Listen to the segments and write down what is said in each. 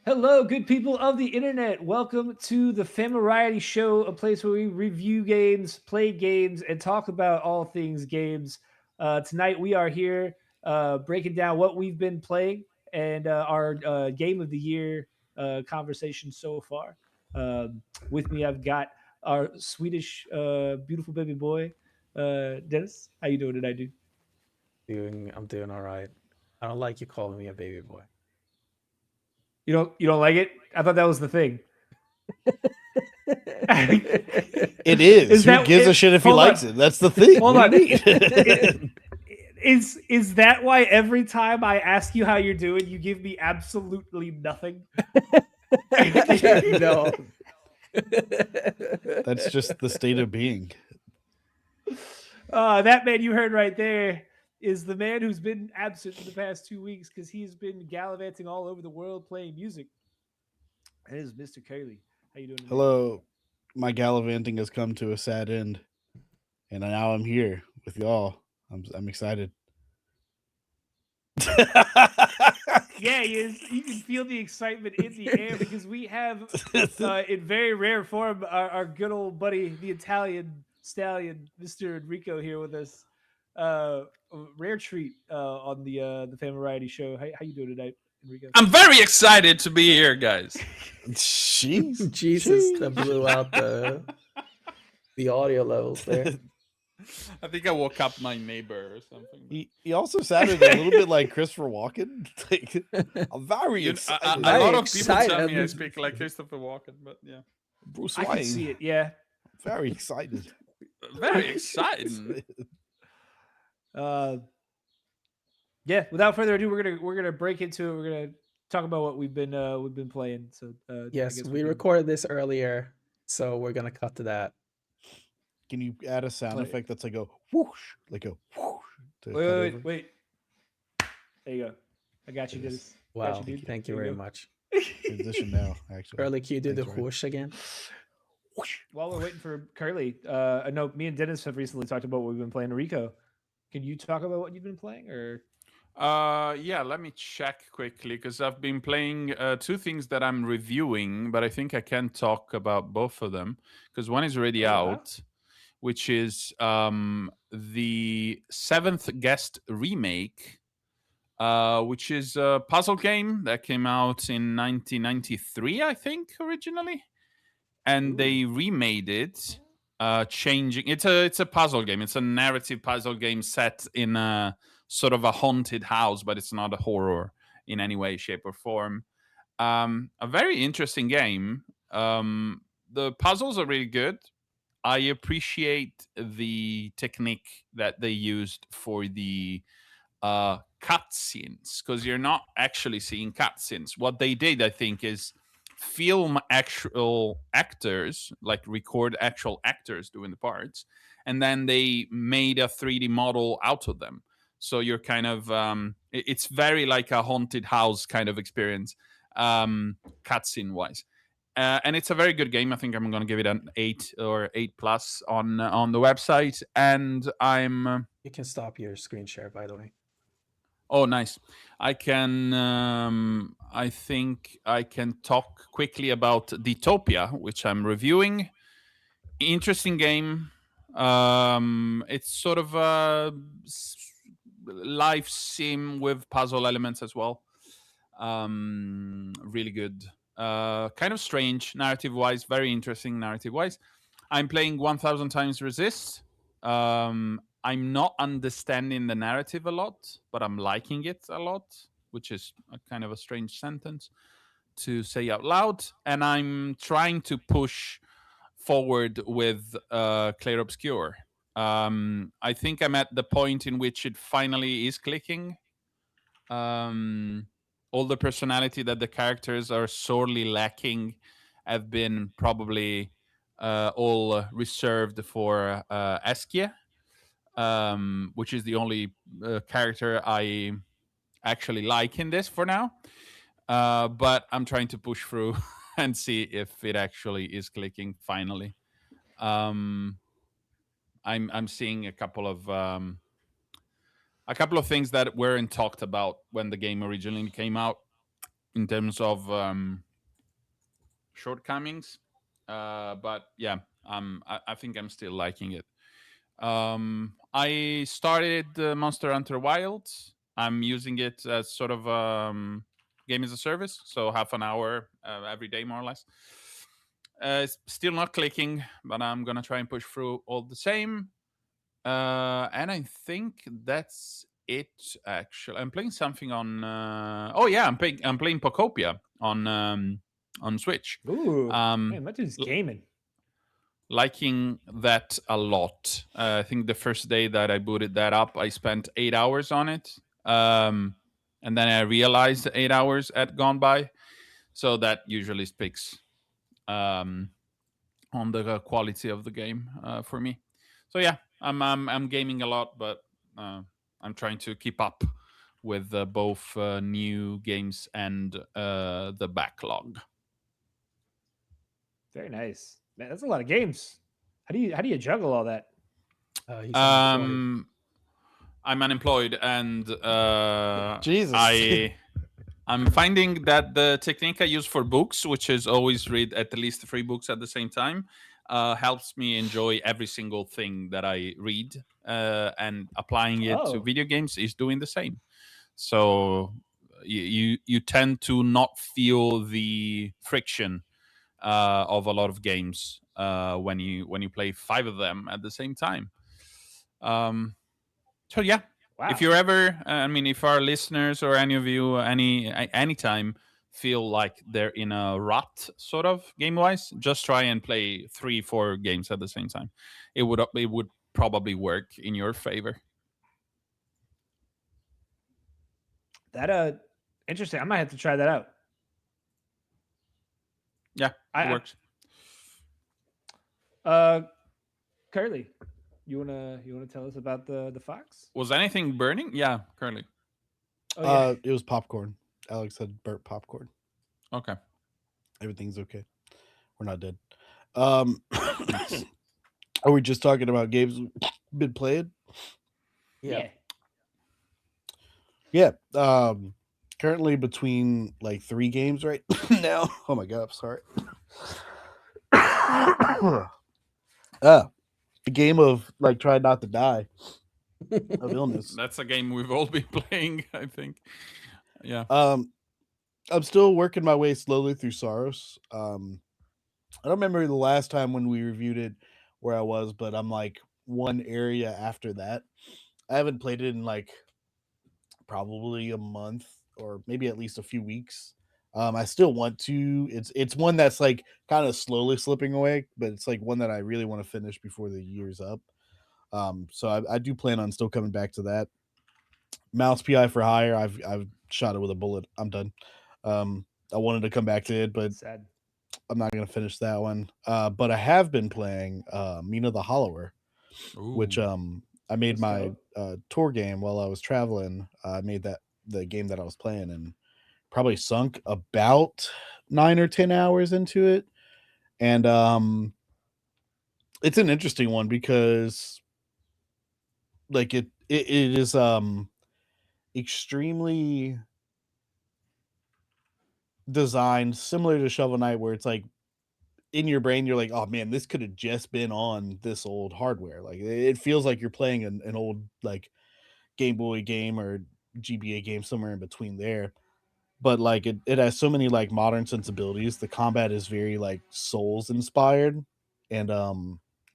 Hello, good people of the internet. Welcome to the Famiriety Show, a place where we review games, play games, and talk about all things games. Tonight we are here breaking down what we've been playing and our game of the year conversation so far. With me, I've got our Swedish beautiful baby boy, Dennis. How you doing tonight, dude? I'm doing all right. I don't like you calling me a baby boy. You don't like it? I thought that was the thing. It is. Is Who that gives a it? shit if he Hold likes on. it? That's the thing. Hold What on. do you It, mean? is that why every time I ask you how you're doing, you give me absolutely nothing? No. That's just the state of being. That man you heard right there is the man who's been absent in the past 2 weeks because he's been gallivanting all over the world playing music. That is Mr. Curly. How you doing tonight, my friend? Hello. My gallivanting has come to a sad end, and now I'm here with y'all. I'm excited. Yeah, he is. You can feel the excitement in the air because we have, in very rare form, our good old buddy, the Italian stallion, Mr. Enrico, here with us. A rare treat on the Fan Variety Show. How you doing tonight, Enrico? I'm very excited to be here, guys. Jeez. Jesus, that Jeez. blew out the audio levels there. I think I woke up my neighbor or something. He also sounded a little bit like Christopher Walken. Like, I'm very You, excited. a Very lot of people tell excited. me I speak like Christopher Walken, but yeah, Bruce I can Wayne. see it. Yeah. Very excited. very exciting. Uh, yeah. Without further ado, we're gonna break into it. We're gonna talk about what we've been playing. So I Yes, guess we recorded this earlier, so we're gonna cut to that. Can you add a sound Wait, effect that's like a whoosh, like a whoosh to wait, cut wait, over? wait. There you go. I got you, There it is. Dennis. Got you, Wow, dude. thank you There very you much. go. Transition now, actually. Early, can you do the Thanks, Ryan. whoosh again? While we're waiting for Curly, I know me and Dennis have recently talked about what we've been playing. Rico, can you talk about what you've been playing? Or Yeah, let me check quickly because I've been playing two things that I'm reviewing, but I think I can talk about both of them because one is already oh wow, out, which is the Seventh Guest remake, which is a puzzle game that came out in 1993, I think, originally, and ooh, they remade it, changing. It's a puzzle game. It's a narrative puzzle game set in a sort of a haunted house, but it's not a horror in any way, shape, or form. A very interesting game. The puzzles are really good. I appreciate the technique that they used for the cutscenes because you're not actually seeing cutscenes. What they did, I think, is film actual actors, like record actual actors doing the parts, and then they made a 3D model out of them. So you're kind of, it's very like a haunted house kind of experience, cutscene wise. And it's a very good game. I think I'm going to give it an 8 or 8 plus on the website. And I'm You can stop your screen share, by the way. Oh, nice. I can. I think I can talk quickly about Detopia, which I'm reviewing. Interesting game. It's sort of a life sim with puzzle elements as well. Really good. Kind of strange narrative wise. Very interesting narrative wise. I'm playing 1000 times resist. I'm not understanding the narrative a lot, but I'm liking it a lot, which is a kind of a strange sentence to say out loud. And I'm trying to push forward with Clair Obscure. I think I'm at the point in which it finally is clicking. Um, all the personality that the characters are sorely lacking have been probably all reserved for Eskia, which is the only character I actually like in this for now. But I'm trying to push through and see if it actually is clicking finally. Um, I'm seeing a couple of things that weren't talked about when the game originally came out. in terms of shortcomings. But yeah, I think I'm still liking it. I started Monster Hunter Wilds. I'm using it as sort of game as a service, so half an hour every day, more or less. It's still not clicking, but I'm gonna try and push through all the same. And I think that's it. Actually, I'm playing something on. Oh yeah, I'm playing Pocopia on Switch. Ooh, Um, man, that dude's l- gaming. Liking that a lot. I think the first day that I booted that up, I spent 8 hours on it, and then I realized the 8 hours had gone by. So that usually speaks um, on the quality of the game for me. So yeah, I'm gaming a lot, but I'm trying to keep up with both new games and the backlog. Very nice, man. That's a lot of games. How do you juggle all that? He's unemployed. I'm unemployed, and Jesus. I'm finding that the technique I use for books, which is always read at least 3 books at the same time, helps me enjoy every single thing that I read, and applying it to Oh, video games is doing the same. So you tend to not feel the friction of a lot of games when you play 5 of them at the same time. Um, so yeah, wow. if you're ever, I mean, if our listeners or any of you, anytime feel like they're in a rut, sort of game wise, just try and play 3, 4 games at the same time. It would probably work in your favor. That interesting. I might have to try that out. Yeah, it I works. uh Curly, you wanna tell us about the fox? Was anything burning? Yeah, currently. Oh yeah. It was popcorn. Alex said burnt popcorn. Okay. Everything's okay. We're not dead. Um, Nice. are we just talking about games we've been playing? Yeah. Yeah. Currently between like 3 games right now. Oh my god, I'm sorry. The game of like try not to die of illness. That's a game we've all been playing, I think. Yeah. I'm still working my way slowly through Saros. I don't remember the last time when we reviewed it where I was, but I'm like one area after that. I haven't played it in like probably a month or maybe at least a few weeks. I still want to. It's one that's like kind of slowly slipping away, but it's like one that I really want to finish before the year's up. So I do plan on still coming back to that. Mouse PI for hire. I've shot it with a bullet. I'm done. I wanted to come back to it, but Sad. I'm not gonna finish that one. But I have been playing Mina the Hollower, which Ooh. I made Let's my go. tour game while I was traveling. I made that the game that I was playing and probably sunk about 9 or 10 hours into it. And it's an interesting one because like it is extremely designed similar to Shovel Knight, where it's like in your brain you're like, oh man, this could have just been on this old hardware. Like it feels like you're playing an old like Game Boy game or GBA game somewhere in between there. But like it has so many like modern sensibilities. The combat is very like Souls inspired, and I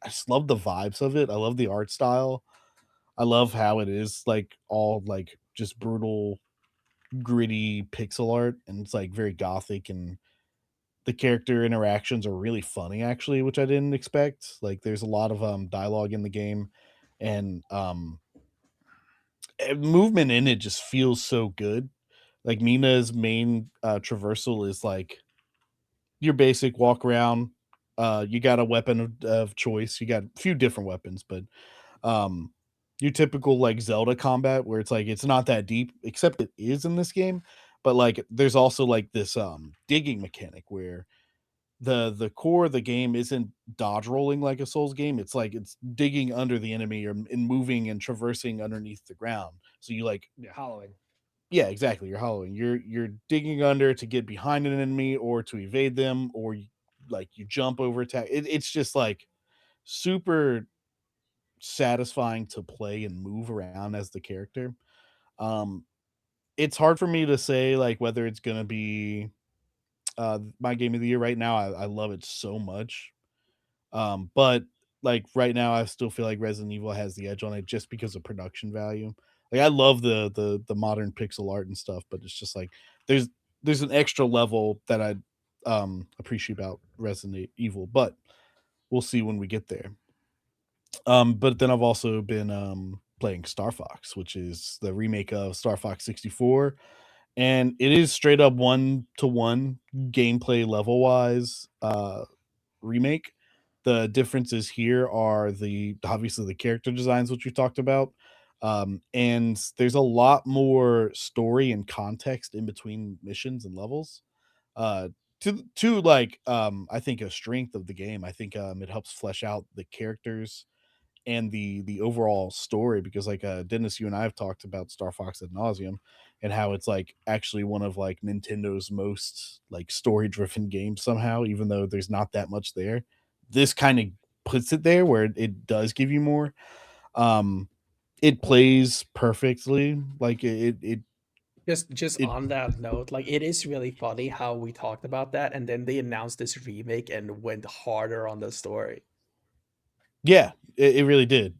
just love the vibes of it. I love the art style. I love how it is like all like just brutal, gritty pixel art, and it's like very gothic, and the character interactions are really funny actually, which I didn't expect. Like there's a lot of dialogue in the game, and movement in it just feels so good. Like Mina's main traversal is like your basic walk around. You got a weapon of choice. You got a few different weapons, but um, your typical like Zelda combat where it's like it's not that deep, except it is in this game. But like there's also like this digging mechanic where the core of the game isn't dodge rolling like a Souls game. It's like it's digging under the enemy or and moving and traversing underneath the ground. So you like Yeah, hollowing. Yeah, exactly. You're hollowing. You're digging under to get behind an enemy or to evade them, or like you jump over attack. It's just like super satisfying to play and move around as the character. Um, it's hard for me to say like whether it's gonna be my game of the year right now. I love it so much. But like right now, I still feel like Resident Evil has the edge on it just because of production value. Like I love the modern pixel art and stuff, but it's just like there's there's an extra level that I appreciate about Resident Evil, but we'll see when we get there. But then I've also been playing StarFox, which is the remake of StarFox 64, and it is straight up 1-to-1 gameplay level wise remake. The differences here are the obviously the character designs, which we talked about. And there's a lot more story and context in between missions and levels. Uh to like I think a strength of the game. I think it helps flesh out the characters and the overall story because like Dennis, you and I have talked about Star Fox ad nauseum and how it's like actually one of like Nintendo's most like story driven games somehow, even though there's not that much there. This kind of puts it there where it does give you more. Um it plays perfectly. Like Just it on that note, like it is really funny how we talked about that, and then they announced this remake and went harder on the story. Yeah, it really did.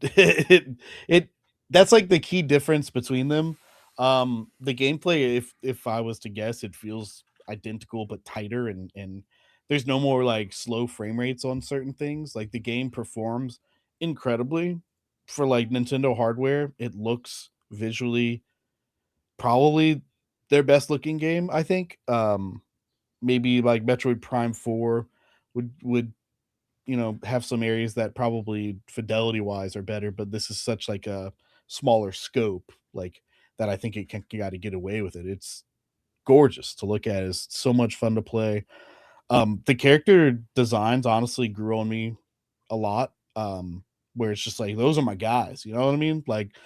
It that's like the key difference between them. The gameplay, if I was to guess, it feels identical but tighter, and there's no more like slow frame rates on certain things. Like the game performs incredibly for like Nintendo hardware. It looks visually probably their best looking game, I think. Maybe like Metroid Prime 4 would have some areas that probably fidelity wise are better, but this is such like a smaller scope, like that I think it can got to get away with it. It's gorgeous to look at. It's so much fun to play. The character designs honestly grew on me a lot. Where it's just like those are my guys, you know what I mean? Like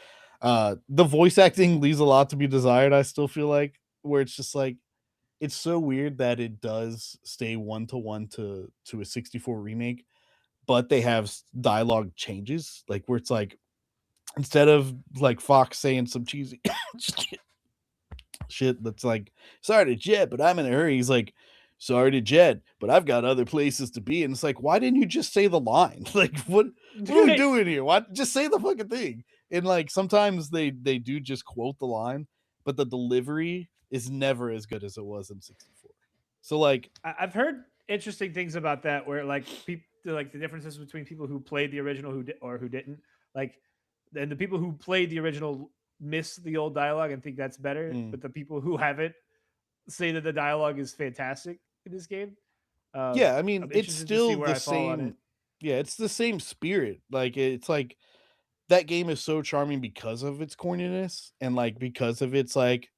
the voice acting leaves a lot to be desired, I still feel like, where it's just like it's so weird that it does stay 1-to-1 to a 64 remake, but they have dialogue changes, like where it's like instead of like Fox saying some cheesy shit that's like, sorry to jet, but I'm in a hurry. He's like, sorry to jet, but I've got other places to be. And it's like, why didn't you just say the line? Like, what are we doing here? Why just say the fucking thing? And like sometimes they do just quote the line, but the delivery is never as good as it was in 64. So like, I've heard interesting things about that, where like people like the differences between people who played the original or who didn't. Like, and the people who played the original miss the old dialogue and think that's better, mm, but the people who haven't say that the dialogue is fantastic in this game. yeah, I mean, I'm it's interested to see still where the I fall on it. same. Yeah, it's the same spirit. Like it's like that game is so charming because of its corniness and like because of its like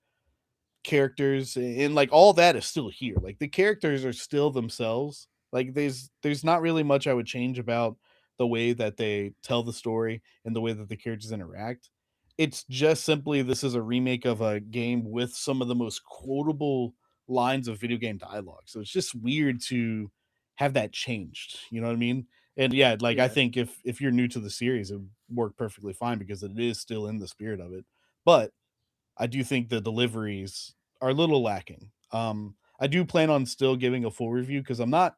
characters and like all that is still here. Like the characters are still themselves. Like there's not really much I would change about the way that they tell the story and the way that the characters interact. It's just simply this is a remake of a game with some of the most quotable lines of video game dialogue. So it's just weird to have that changed. You know what I mean? And yeah, like I Yeah, think if you're new to the series, it would work perfectly fine because it is still in the spirit of it. But I do think the deliveries are a little lacking. I do plan on still giving a full review because I'm not.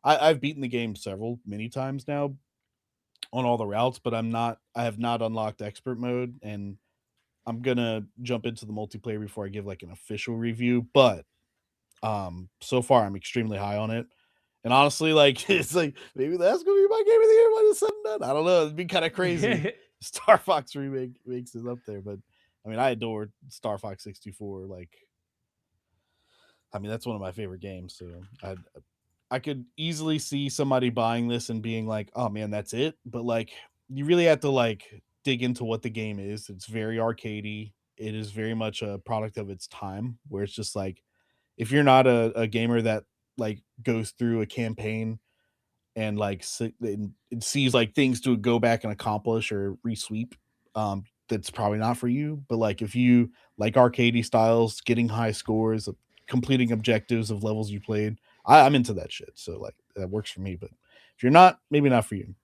I've beaten the game several many times now on all the routes, but I'm not. I have not unlocked expert mode, and I'm gonna jump into the multiplayer before I give like an official review. But so far I'm extremely high on it. And honestly, like it's like maybe that's gonna be my game of the year when it's said and done. I don't know. It'd be kind of crazy. Star Fox remake makes it up there, but I mean, I adore Star Fox 64. Like, I mean, that's one of my favorite games. So I could easily see somebody buying this and being like, "Oh man, that's it." But like, you really have to like dig into what the game is. It's very arcadey. It is very much a product of its time, where it's just like if you're not a gamer that like goes through a campaign and like and sees like things to go back and accomplish or resweep, that's probably not for you. But like if you like arcadey styles, getting high scores, completing objectives of levels you played, I'm into that shit. So like that works for me. But if you're not, maybe not for you.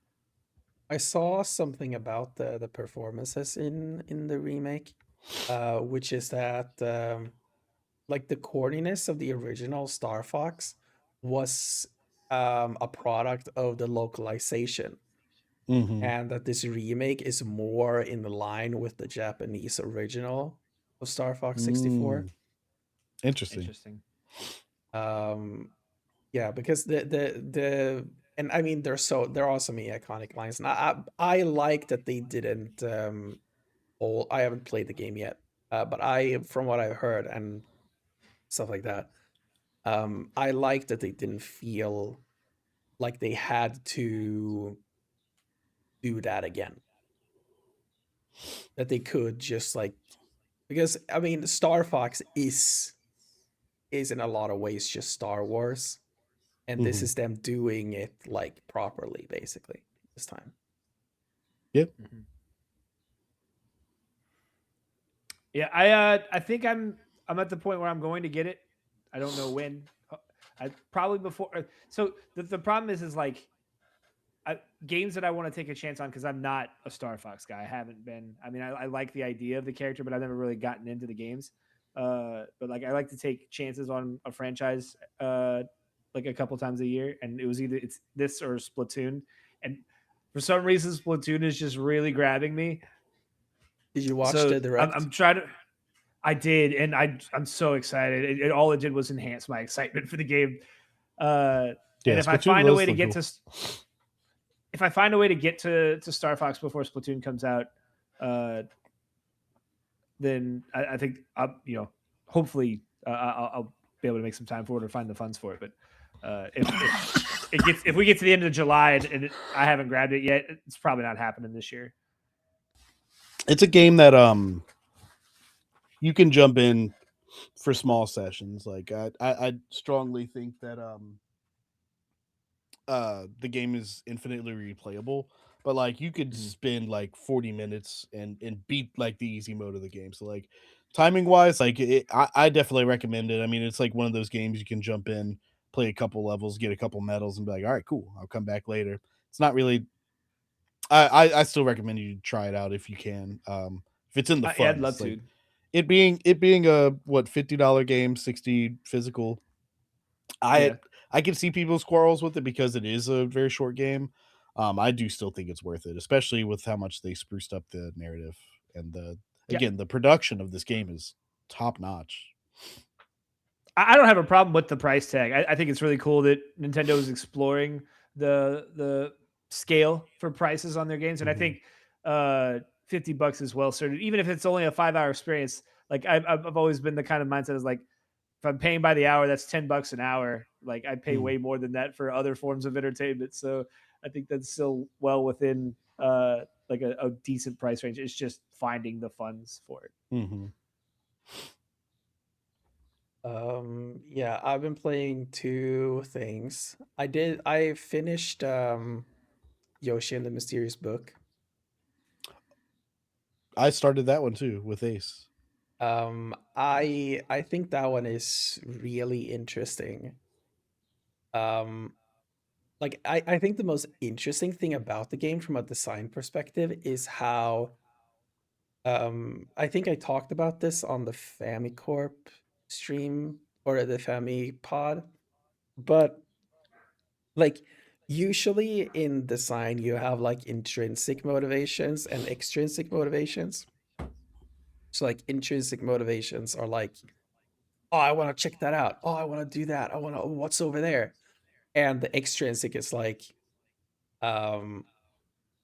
I saw something about the performances in the remake, which is that like the corniness of the original Star Fox was a product of the localization, Mm-hmm. and that this remake is more in line with the Japanese original of Star Fox 64. Interesting. Interesting. Um, yeah, because the and I mean there are some iconic lines, and I like that they didn't. I haven't played the game yet, but I from what I've heard and stuff like that, I like that they didn't feel like they had to do that again. That they could just like, because I mean Star Fox is in a lot of ways just Star Wars, and this Mm-hmm. is them doing it like properly basically this time. Yep. Mhm. Yeah, I think I'm at the point where I'm going to get it. I don't know when. I probably before. So the problem is like games that I want to take a chance on because I'm not a Star Fox guy. I haven't been. I mean, I like the idea of the character, but I've never really gotten into the games. But like I like to take chances on a franchise like a couple times a year, and it was either it's this or Splatoon, and for some reason Splatoon is just really grabbing me. Did you watch So the direct? I'm trying to. I did, and I'm so excited. All it did was enhance my excitement for the game. And Yeah, if I Splatoon find a was way to so get cool. to if I find a way to get to Star Fox before Splatoon comes out, then I think hopefully I'll be able to make some time for it or find the funds for it. But if we get to the end of July and I haven't grabbed it yet, it's probably not happening this year. It's a game that you can jump in for small sessions. Like I strongly think that the game is infinitely replayable, but like you could Mhm. spend like 40 minutes and beat like the easy mode of the game. So like timing wise, like I definitely recommend it. I mean, it's like one of those games you can jump in, play a couple levels, get a couple medals, and be like, all right, cool, I'll come back later. It's not really. I still recommend you try it out if you can. If it's in the Yeah, I'd love funds, like to. it being a what $50 game, 60 physical. I Yeah. I can see people's quarrels with it because it is a very short game. I do still think it's worth it, especially with how much they spruced up the narrative and Yeah. the production of this game is top notch. I don't have a problem with the price tag. I think it's really cool that Nintendo is exploring the scale for prices on their games, and I Mhm. think $50 is well suited, even if it's only a 5 hour experience. Like I've always been the kind of mindset is like if I'm paying by the hour, that's $10 an hour. Like I pay Mhm. way more than that for other forms of entertainment. So I think that's still well within like a decent price range. It's just finding the funds for it. Mhm. Yeah, I've been playing two things. I finished Yoshi and the Mysterious Book. I started that one too with Ace. I think that one is really interesting. Um, like I think the most interesting thing about the game from a design perspective is how I think I talked about this on the Famicorp stream or the Fami pod, but like usually in design you have like intrinsic motivations and extrinsic motivations. So like intrinsic motivations are like, oh, I want to check that out. Oh, I want to do that. I want to, what's over there? And the extrinsic is like, um,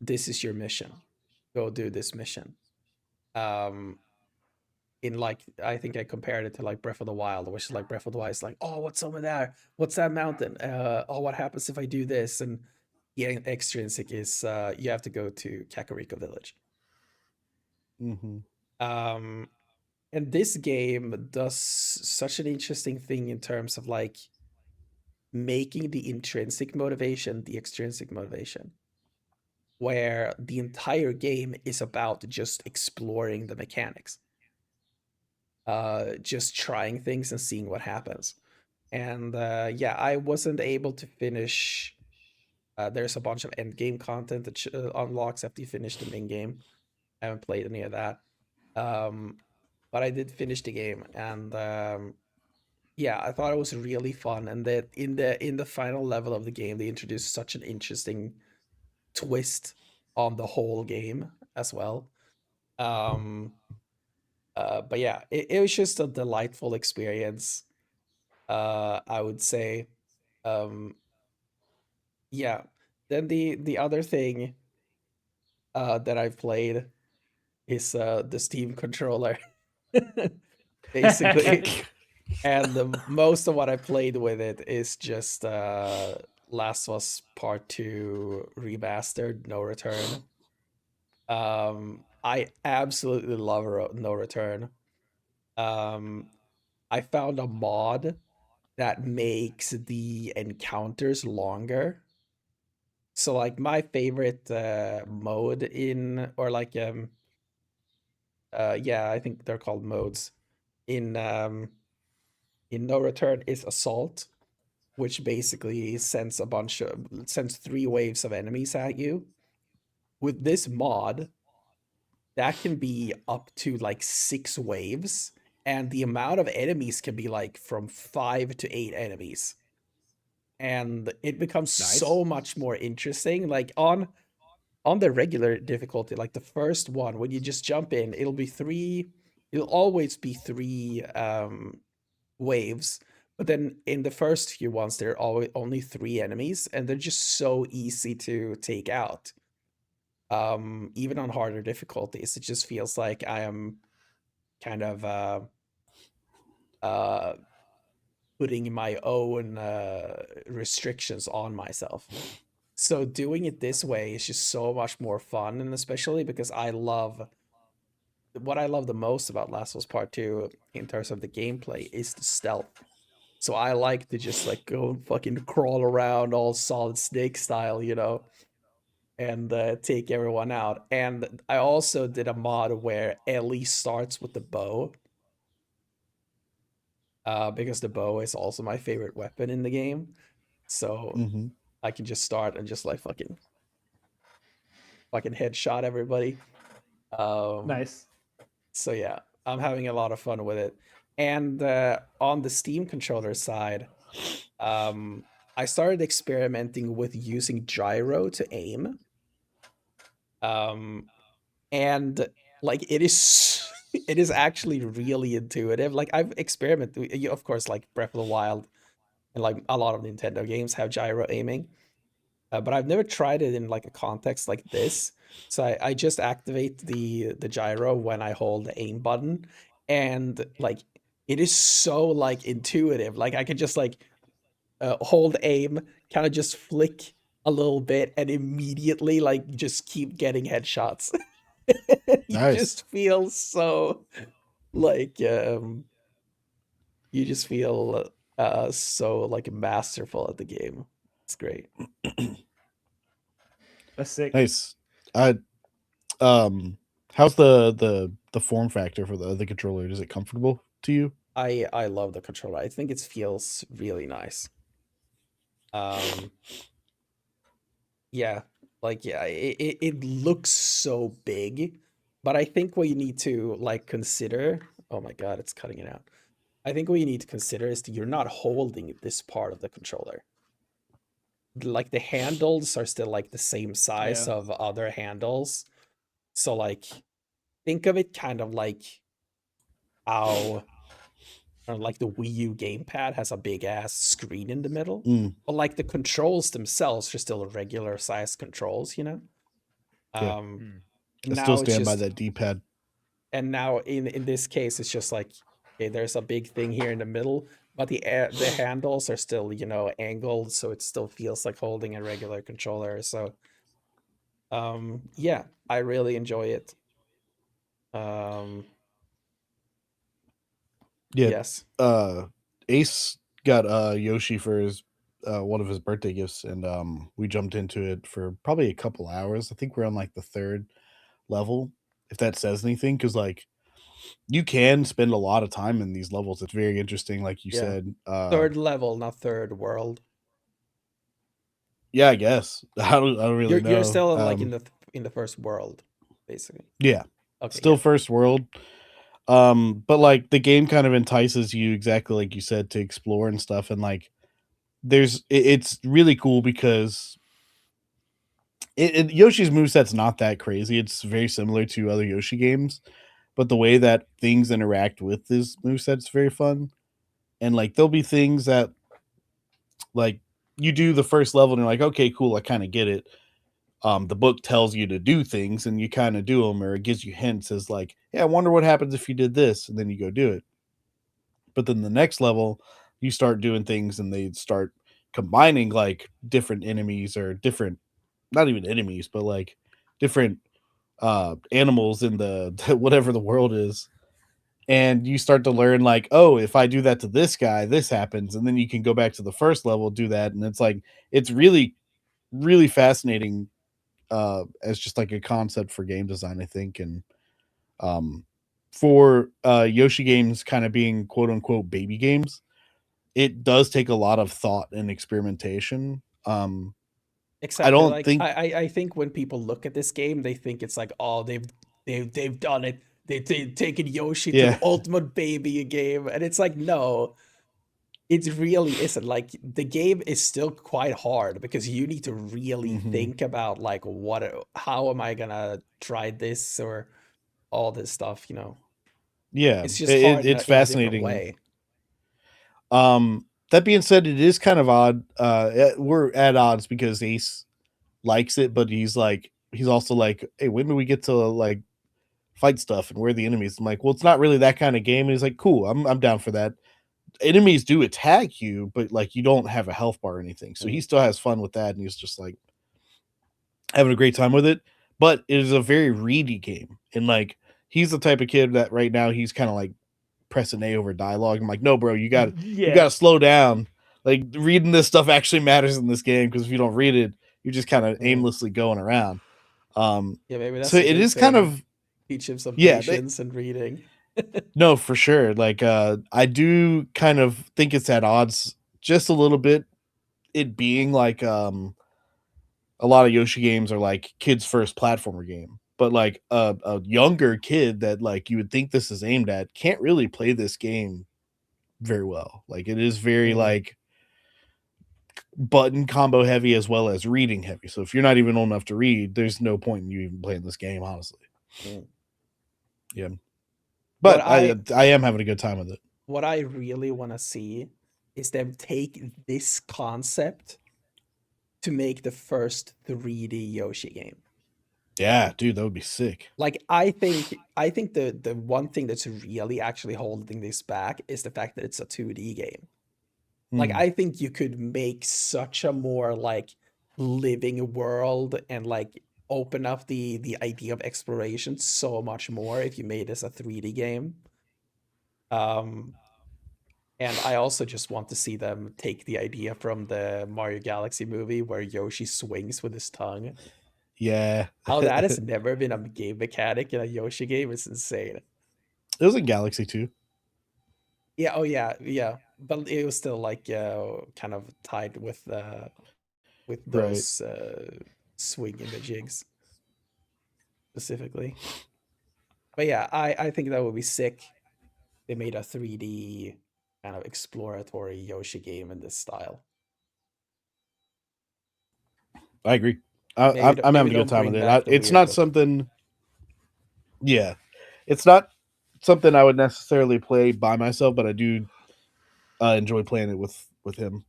this is your mission. Go do this mission. Um, in like, I think I compared it to like Breath of the Wild, which is like Breath of the Wild is like, oh, what's over there? What's that mountain? Oh, what happens if I do this? And yeah, extrinsic is you have to go to Kakariko Village. Mhm. Um, and this game does such an interesting thing in terms of like making the intrinsic motivation the extrinsic motivation. where the entire game is about just exploring the mechanics, just trying things and seeing what happens. And yeah, I wasn't able to finish. There's a bunch of end game content that unlocks after you finish the main game. I haven't played any of that, um, but I did finish the game, and yeah, I thought it was really fun. And that in the final level of the game, they introduced such an interesting twist on the whole game as well. Um, but yeah, it was just a delightful experience. I would say, um, yeah. Then the other thing that I've played is the Steam controller, basically. And most of what I played with it is just Last of Us Part 2 remastered, No Return. I absolutely love No Return. Um, I found a mod that makes the encounters longer. So like my favorite mode in, or like yeah, I think they're called modes in No Return is Assault, which basically sends 3 waves of enemies at you. With this mod, that can be up to like 6 waves, and the amount of enemies can be like from 5 to 8 enemies. And it becomes Nice. so much more interesting. Like on the regular difficulty, like the first one, when you just jump in, it'll always be 3 waves. But then in the first few ones, there are always only 3 enemies, and they're just so easy to take out. Even on harder difficulties, it just feels like I am kind of uh putting my own restrictions on myself. So doing it this way is just so much more fun, and especially because what I love the most about Last of Us Part 2 in terms of the gameplay is the stealth. So I like to just like go and fucking crawl around all Solid Snake style, and take everyone out. And I also did a mod where Ellie starts with the bow, because the bow is also my favorite weapon in the game. So Mm-hmm. I can just start and just like fucking headshot everybody. Nice. So yeah, I'm having a lot of fun with it. And on the Steam controller side, um, I started experimenting with using gyro to aim. Um, and like it is it is actually really intuitive. Like I've experimented, of course, like Breath of the Wild and like a lot of Nintendo games have gyro aiming. But I've never tried it in like a context like this. So I just activate the gyro when I hold the aim button, and like it is so like intuitive. Like I can just like hold aim, kind of just flick a little bit, and immediately like just keep getting headshots. You Nice. just feel so like you just feel so like masterful at the game. It's great. That's sick. Nice. I how's the form factor for the controller? Is it comfortable to you? I love the controller. I think it feels really nice. Um yeah, like yeah, it looks so big, but I think what you need to like consider, oh my god, it's cutting it out. I think what you need to consider is that you're not holding this part of the controller. Like the handles are still like the same size Yeah. of other handles. So like think of it kind of like how like the Wii U gamepad has a big ass screen in the middle. Mm, But like the controls themselves are still regular size controls, yeah. Um Hmm. I still now it's stand by just that D-pad. and now in this case it's just like okay, there's a big thing here in the middle, but the handles are still, angled, so it still feels like holding a regular controller. So yeah, I really enjoy it. Um Yeah. yes. Uh Ace got Yoshi for his one of his birthday gifts, and we jumped into it for probably a couple hours. I think we're on like the third level, if that says anything, because like you can spend a lot of time in these levels. It's very interesting, like you Yeah. said. Third level, not third world. Yeah, I guess I don't really You're know. still like in the first world, basically. Yeah, Okay, still yeah. first world. But like the game kind of entices you exactly like you said to explore and stuff, and like it's really cool because Yoshi's moveset's not that crazy. It's very similar to other Yoshi games, but the way that things interact with this moveset's very fun. And like there'll be things that like you do the first level and you're like, okay, cool, I kind of get it. The book tells you to do things and you kind of do them, or it gives you hints as like, yeah, I wonder what happens if you did this, and then you go do it. But then the next level, you start doing things and they start combining like different enemies or different, not even enemies, but like different animals in the whatever the world is. And you start to learn like, oh, if I do that to this guy, this happens, and then you can go back to the first level, do that, and it's like it's really, really fascinating as just like a concept for game design, I think. And um, for Yoshi games kind of being quote unquote baby games, it does take a lot of thought and experimentation. I Exactly. don't Like think, I think when people look at this game, they think it's like, oh, they've done it. They've taken Yoshi to the yeah, ultimate baby game, and it's like, no, it really isn't. Like the game is still quite hard because you need to really hmm think about like how am I gonna try this or all this stuff. yeah, It's just hard in it's a different fascinating. way. That being said, it is kind of odd. We're at odds because Ace likes it, but he's also like, hey, when do we get to like fight stuff and where are the enemies? I'm like, well, it's not really that kind of game. And he's like, cool, I'm down for that. Enemies do attack you, but like you don't have a health bar or anything. So he Mm, still has fun with that, and he's just like having a great time with it. But it is a very reedy game, and like he's the type of kid that right now he's kind of like pressing A over dialogue. I'm like, no, bro, you got Yeah. to slow down. Like reading this stuff actually matters in this game because if you don't read it, you're just kind of mm. aimlessly going around. Um, Yeah, maybe so that's a it good is kind thing. of Teach him some yeah. patience and reading. No, for sure. Like I do kind of think it's at odds just a little bit. It being like a lot of Yoshi games are like kids' first platformer game. But like a younger kid that like you would think this is aimed at can't really play this game very well. Like it is very Mm, like button combo heavy as well as reading heavy. So if you're not even old enough to read, there's no point in you even playing this game, honestly. mm. Yeah. What But I I am having a good time with it. what I really want to see is them take this concept to make the first 3D Yoshi game. Yeah, dude, that would be sick. Like I think the one thing that's really actually holding this back is the fact that it's a 2D game. Like Hmm. I think you could make such a more like living world and like open up the idea of exploration so much more if you made this a 3D game. Um And I also just want to see them take the idea from the Mario Galaxy movie where Yoshi swings with his tongue. Yeah. How that has It never been a game mechanic in a Yoshi game is insane. was in Galaxy too. Yeah, oh yeah, yeah. But it was still like kind of tied with Right. those swing images specifically. But yeah, I think that would be sick. They made a 3D kind of exploratory Yoshi game in this style. I agree. I'm Maybe having a good don't time with bring it. back the It's weird not book. something. Yeah, it's not something I would necessarily play by myself, but I do enjoy playing it with him.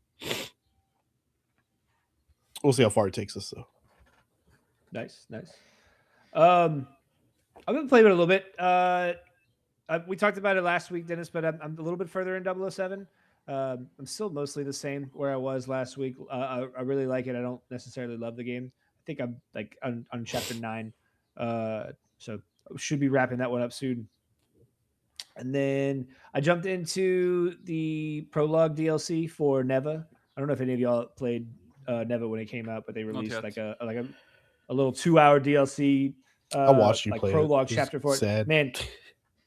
We'll see how far it takes us, though. Nice, nice. Um, I've been playing it a little bit. We talked about it last week, Dennis, but I'm a little bit further in 007. I'm still mostly the same where I was last week. I really like it. I don't necessarily love the game. I think I'm like on chapter 9. So should be wrapping that one up soon. And then I jumped into the prologue DLC for Neva. I don't know if any of y'all played Neva when it came out, but they Not released yet. a little 2-hour DLC, I watched you like play it. prologue It was chapter for it. sad. Man,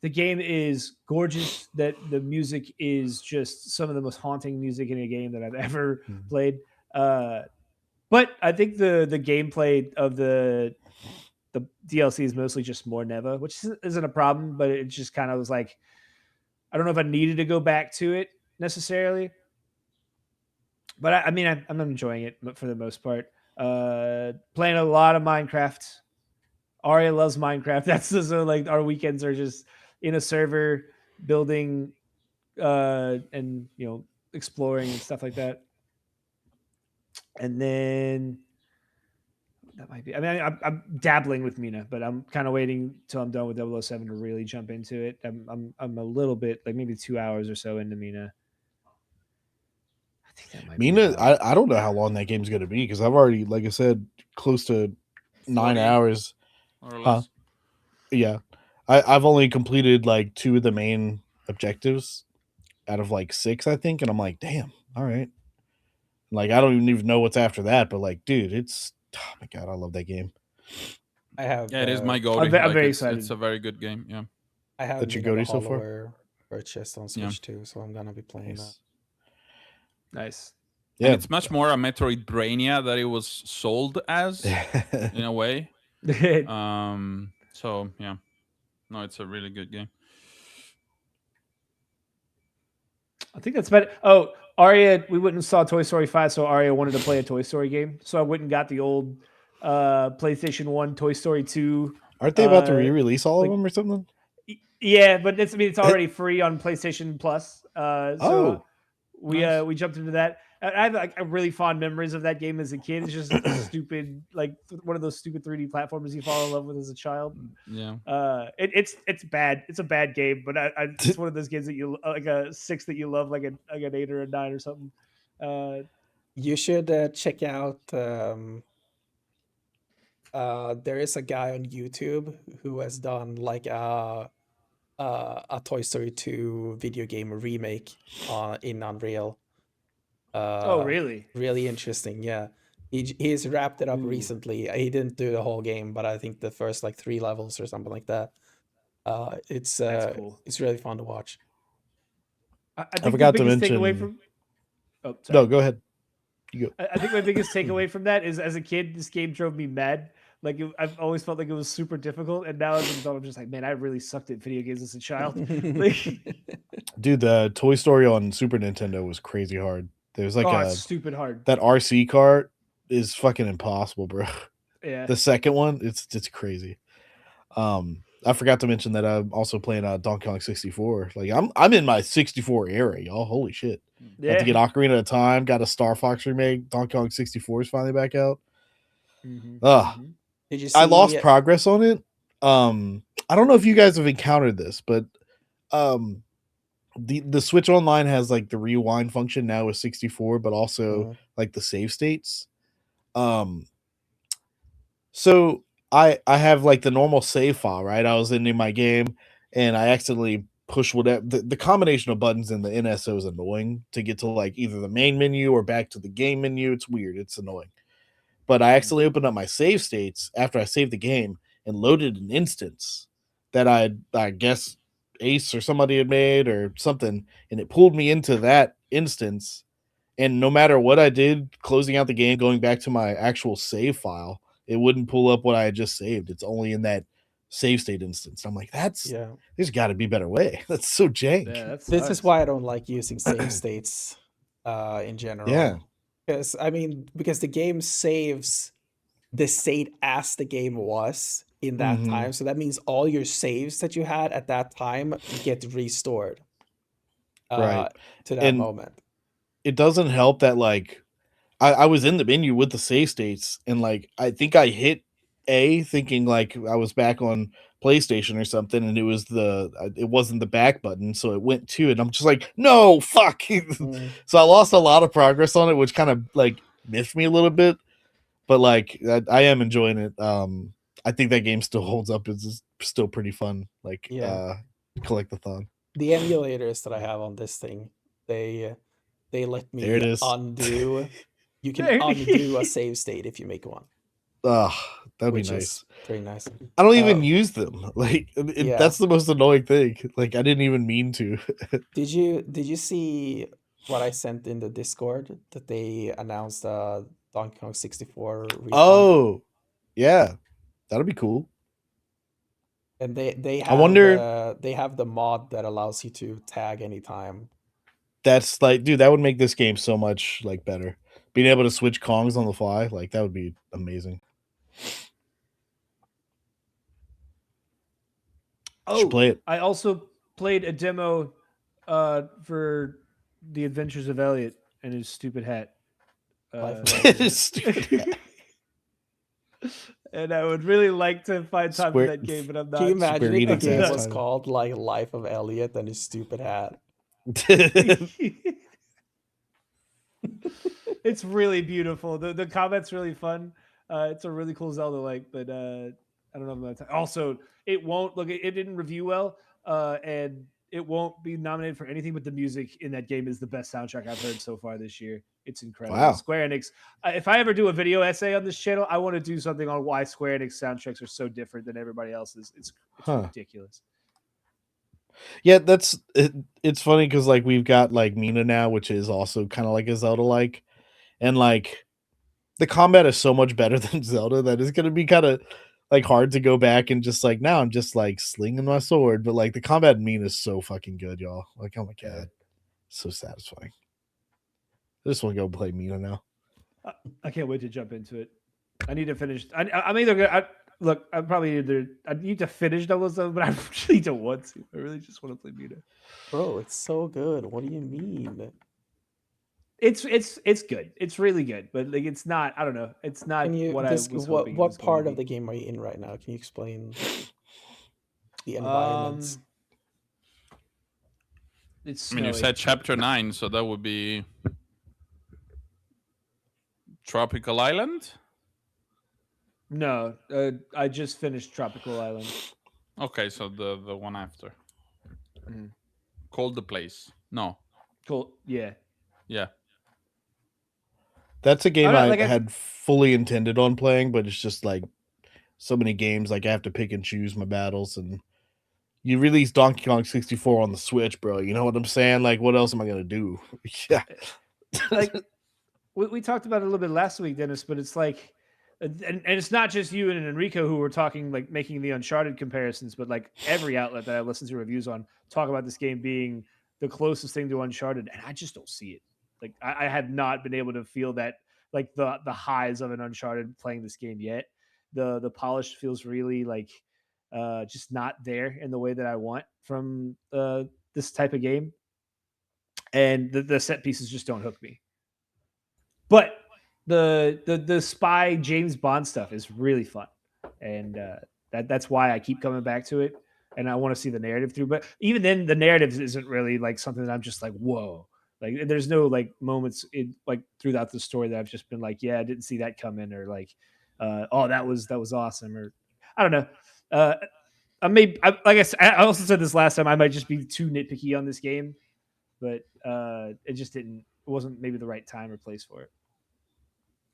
the game is gorgeous. That the music is just some of the most haunting music in a game that I've ever played. But I think the gameplay of the DLC is mostly just more Neva, which isn't a problem, but it just kind of was like, I don't know if I needed to go back to it necessarily. But I mean, I'm enjoying it for the most part. Playing a lot of Minecraft. Aria loves Minecraft. That's so like our weekends are just in a server building and exploring and stuff like that. And then that might be. I mean, I'm dabbling with Mina, but I'm kind of waiting till I'm done with 007 to really jump into it. I'm a little bit like maybe 2 hours or so into Mina. I think that might Mina, be about I don't know how long that game's gonna be because I've already, like I said, close to 9 40 hours. or Huh? less. Yeah, I've only completed like 2 of the main objectives out of like 6, I think, and I'm like, damn, all right. Like I don't even know what's after that, but like, dude, it's oh my god, I love that game. I have Yeah, it is my I'm, GOTY. I'm Like very it's excited. a very good game. Yeah. I have That's your Mina the GOTY so far? Hollower purchased on Switch too, so I'm gonna be playing that. Nice. And Yeah, it's much more a Metroidvania that it was sold as in a way. So yeah, no, it's a really good game. I think that's better. Oh, Arya, we went and saw Toy Story 5, so Arya wanted to play a Toy Story game. So I went and got the old PlayStation 1 Toy Story 2. aren't they about to Uh, re-release all like of them or something? yeah, but it's already free on PlayStation Plus. So Oh, Nice. we jumped into that. I have like really fond memories of that game as a kid. It's just a stupid, like one of those stupid 3D platformers you fall in love with as a child. Yeah. It's bad. It's a bad game, but it's one of those games that you like a 6 that you love, like an 8 or a 9 or something. You should check out. There is a guy on YouTube who has done like a Toy Story 2 video game remake in Unreal. Oh, really? Really interesting. Yeah, he's wrapped it up Ooh. recently. He didn't do the whole game, but I think the first like 3 levels or something like that. It's That's cool. it's really fun to watch. I I think forgot the to biggest mention. takeaway from. Oh, No, sorry. go ahead. You go. I think my biggest takeaway from that is, as a kid, this game drove me mad. Like I've always felt like it was super difficult, and now as an adult, I'm just like, man, I really sucked at video games as a child. Like, Dude, the Toy Story on Super Nintendo was crazy hard. There's like oh, it's stupid hard. that RC cart is fucking impossible, bro. Yeah. The second one, it's crazy. I forgot to mention that I'm also playing Donkey Kong 64. Like I'm in my 64 era, y'all. Holy shit. Got to get Yeah. Ocarina of Time, got a StarFox remake. Donkey Kong 64 is finally back out. Mhm, Ugh. mhm. Did you I lost see? progress on it. I don't know if you guys have encountered this, but um the Switch Online has like the rewind function now with 64, but also like the save states. So I have like the normal save file, right? I was in my game and I accidentally pushed whatever the combination of buttons in the NSO is annoying to get to like either the main menu or back to the game menu. It's weird. It's annoying. But I accidentally opened up my save states after I saved the game and loaded an instance that I guess Ace or somebody had made or something, and it pulled me into that instance. And no matter what I did, closing out the game, going back to my actual save file, it wouldn't pull up what I had just saved. It's only in that save state instance. I'm like, Yeah, there's got to be a better way. That's so jank. Yeah, that this is sucks. why I don't like using save states in general. Yeah. Because because the game saves the state as the game was in that Mhm. time. So that means all your saves that you had at that time get restored Right. to that And moment. it doesn't help that like I was in the menu with the save states and like I think I hit A thinking like I was back on PlayStation or something and it wasn't the back button, so it went to it. I'm just like, no, fuck. So I lost a lot of progress on it, which kind of like miffed me a little bit. But like I am enjoying it. I think that game still holds up. It's just still pretty fun. Like Yeah. collectathon. The emulators that I have on this thing, they they let There it me is. undo. You can There- undo a save state if you make one, Oh, that'd be which nice. is pretty nice. I don't even Uh, use them. Like Yeah. that's the most annoying thing. Like I didn't even mean to. Did you see what I sent in the Discord that they announced Donkey Kong 64 refund? Oh, yeah, that'd be cool. And they I have wonder- they have the mod that allows you to tag anytime. That's like, dude, that would make this game so much like better. Being able to switch Kongs on the fly, like that would be amazing. Should play it. I also played a demo for The Adventures of Elliot and his stupid hat. Life of Uh, Elliot. Stupid. and I would really like to find time for Square- that game, but I'm not. Can you imagine if the Enix game ass was title. called like Life of Elliot and his stupid hat? It's really beautiful. The combat's really fun. It's a really cool Zelda like, but I don't know if I'm gonna also it won't look. It didn't review well, and it won't be nominated for anything. But the music in that game is the best soundtrack I've heard so far this year. It's incredible. Wow. Square Enix. If I ever do a video essay on this channel, I want to do something on why Square Enix soundtracks are so different than everybody else's. It's Huh. ridiculous. Yeah, that's it, it's funny because like we've got like Mina now, which is also kind of like a Zelda like, and like the combat is so much better than Zelda that it's gonna be kind of like hard to go back and just like now I'm just like slinging my sword, but like the combat in Mina is so fucking good, y'all. Like, oh my god, so satisfying. I just want to go play Mina now. I can't wait to jump into it. I need to finish. I'm either gonna look. I probably either I need to finish Double Seven, but I really don't want to. I really just want to play Mina. Bro, it's so good. What do you mean? It's good. It's really good, but like it's not. I don't know. It's not Can you what I was hoping. it what was going part to of the be. game are you in right now? Can you explain the environment? It's I mean, you snowy. said chapter 9, so that would be Tropical Island. No, I just finished Tropical Island. Okay, so the one after. Mhm. Called the place. No. Cool. Yeah. Yeah. That's a game know, I like, had fully intended on playing, but it's just like so many games. Like I have to pick and choose my battles, and you release Donkey Kong 64 on the Switch, bro. You know what I'm saying? Like, what else am I gonna do? Yeah, Like we talked about it a little bit last week, Dennis, but it's like, and it's not just you and Enrico who were talking, like making the Uncharted comparisons, but like every outlet that I listen to reviews on talk about this game being the closest thing to Uncharted, and I just don't see it. Like I have not been able to feel that, like the highs of an Uncharted playing this game yet. The polish feels really like just not there in the way that I want from this type of game, and the set pieces just don't hook me. But the spy James Bond stuff is really fun, and that's why I keep coming back to it, and I want to see the narrative through. But even then, the narrative isn't really like something that I'm just like, whoa. Like there's no like moments in like throughout the story that I've just been like, yeah, I didn't see that coming, or like, oh, that was awesome, or I don't know. I also said this last time. I might just be too nitpicky on this game, but it just didn't. It wasn't maybe the right time or place for it.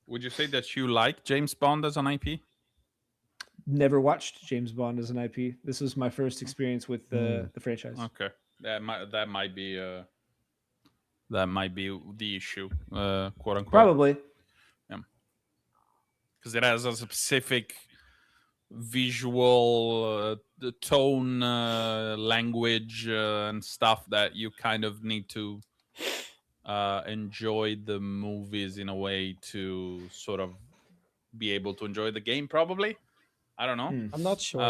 Would you say that you like James Bond as an IP? Never watched James Bond as an IP. This was my first experience with the franchise. Okay, that might be the issue, quote unquote. Probably. Because it has a specific visual tone, language, and stuff that you kind of need to enjoy the movies in a way to sort of be able to enjoy the game. Probably, I don't know. I'm not sure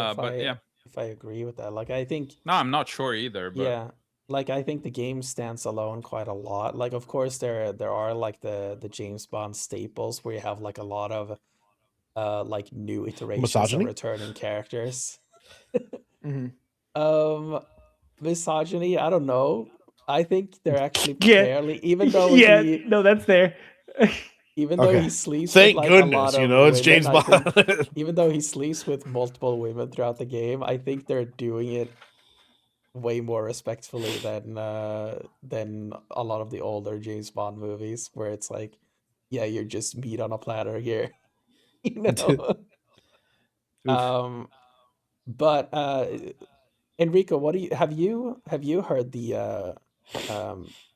if I agree with that. Like I think No, I'm not sure either. But yeah, like I think the game stands alone quite a lot. Like of course there are like the James Bond staples where you have like a lot of like new iterations Misogyny? of returning characters. Mm-hmm. Misogyny, I don't know. I think they're actually Yeah. fairly, even though no, that's there. even though Okay. he sleeps Thank with like goodness, a lot of you know, it's women, James I think, Bond. even though he sleeps with multiple women throughout the game, I think they're doing it way more respectfully than a lot of the older James Bond movies, where it's like, yeah, you're just meat on a platter here, you know. Oof. But Enrico, what do you have you heard the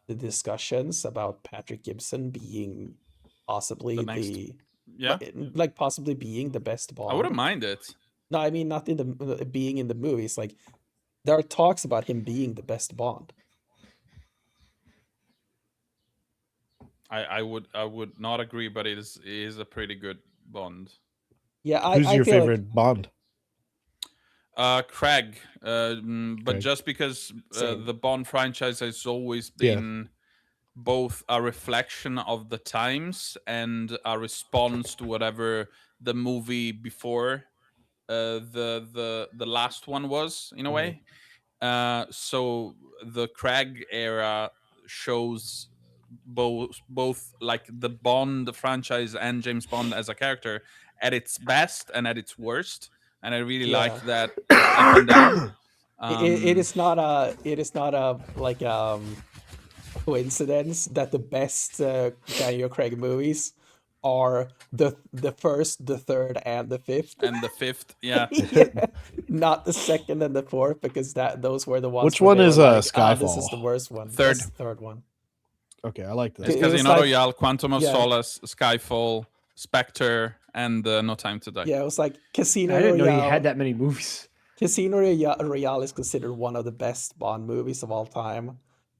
discussions about Patrick Gibson being The possibly next, the yeah, like possibly being the best I wouldn't Bond? mind it. No, I mean not in the being in the movies. Like there are talks about him being the best Bond. I would not agree, but it is a pretty good Bond. Yeah, Who's I your feel like favorite Bond? Craig, but Craig. just because same. the Bond franchise has always Yeah. been both a reflection of the times and a response to whatever the movie before the last one was, in a Mhm. way. So the Craig era shows both like the Bond franchise and James Bond as a character at its best and at its worst, and I really Yeah. like that up and down. It Um, is not a like coincidence that the best Daniel Craig movies are the first, the third, and the fifth. and the fifth, yeah, Yeah, not the second and the fourth, because those were the ones Which where one they were is like, ah, this is Skyfall? the worst one. That's third. the third one. Okay, I like It's that. It was Casino like, Royale, Quantum of yeah, Solace, Skyfall, Spectre, and No Time to Die. yeah, it was like I didn't know he had that many movies. Casino Royale is considered one of the best Bond movies of all time.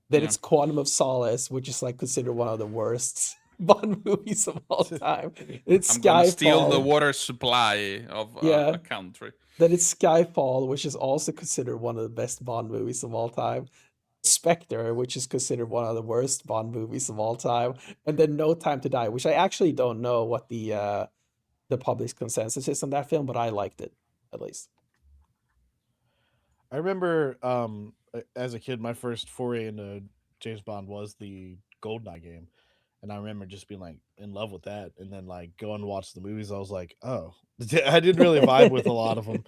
Then Yeah, it's Quantum of Solace, which is like considered one of the worst Bond movies of all time. It's I'm gonna steal the Skyfall. water supply of a Yeah. country. Then it's Skyfall, which is also considered one of the best Bond movies of all time. Spectre, which is considered one of the worst Bond movies of all time. And then No Time to Die, which I actually don't know what the public's consensus is on that film, but I liked it, at least. I remember as a kid, my first foray into James Bond was the GoldenEye game. And I remember just being like in love with that. And then like going and watch the movies, I was like, oh, I didn't really vibe with a lot of them.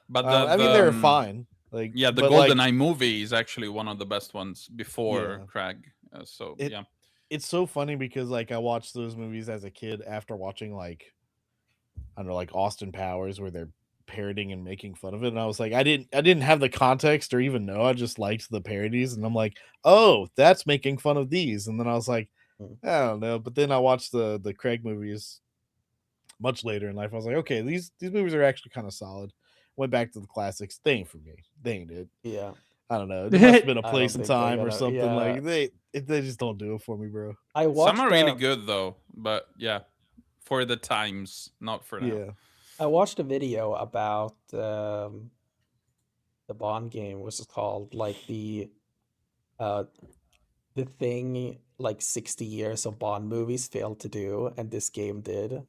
But I mean, they were fine. Like, yeah, the but like, GoldenEye movie is actually one of the best ones before yeah, Craig. So it yeah, it's so funny because like I watched those movies as a kid after watching like I don't know, like Austin Powers, where they're parroting and making fun of it, and I was like, I didn't have the context or even know. I just liked the parodies, and I'm like, oh, that's making fun of these, and then I was like, Mm. I don't know. But then I watched the Craig movies much later in life. I was like, okay, these movies are actually kind of solid. Went back to the classics. They ain't for me. They ain't it. Yeah. I don't know. There must have been a I don't place and think they're time or gonna. something. Yeah. Like they just don't do it for me, bro. I some watched are really good though. But yeah, for the times, not for now. Yeah. I watched a video about the Bond game, which is called like uh the thing like 60 years of Bond movies failed to do, and this game did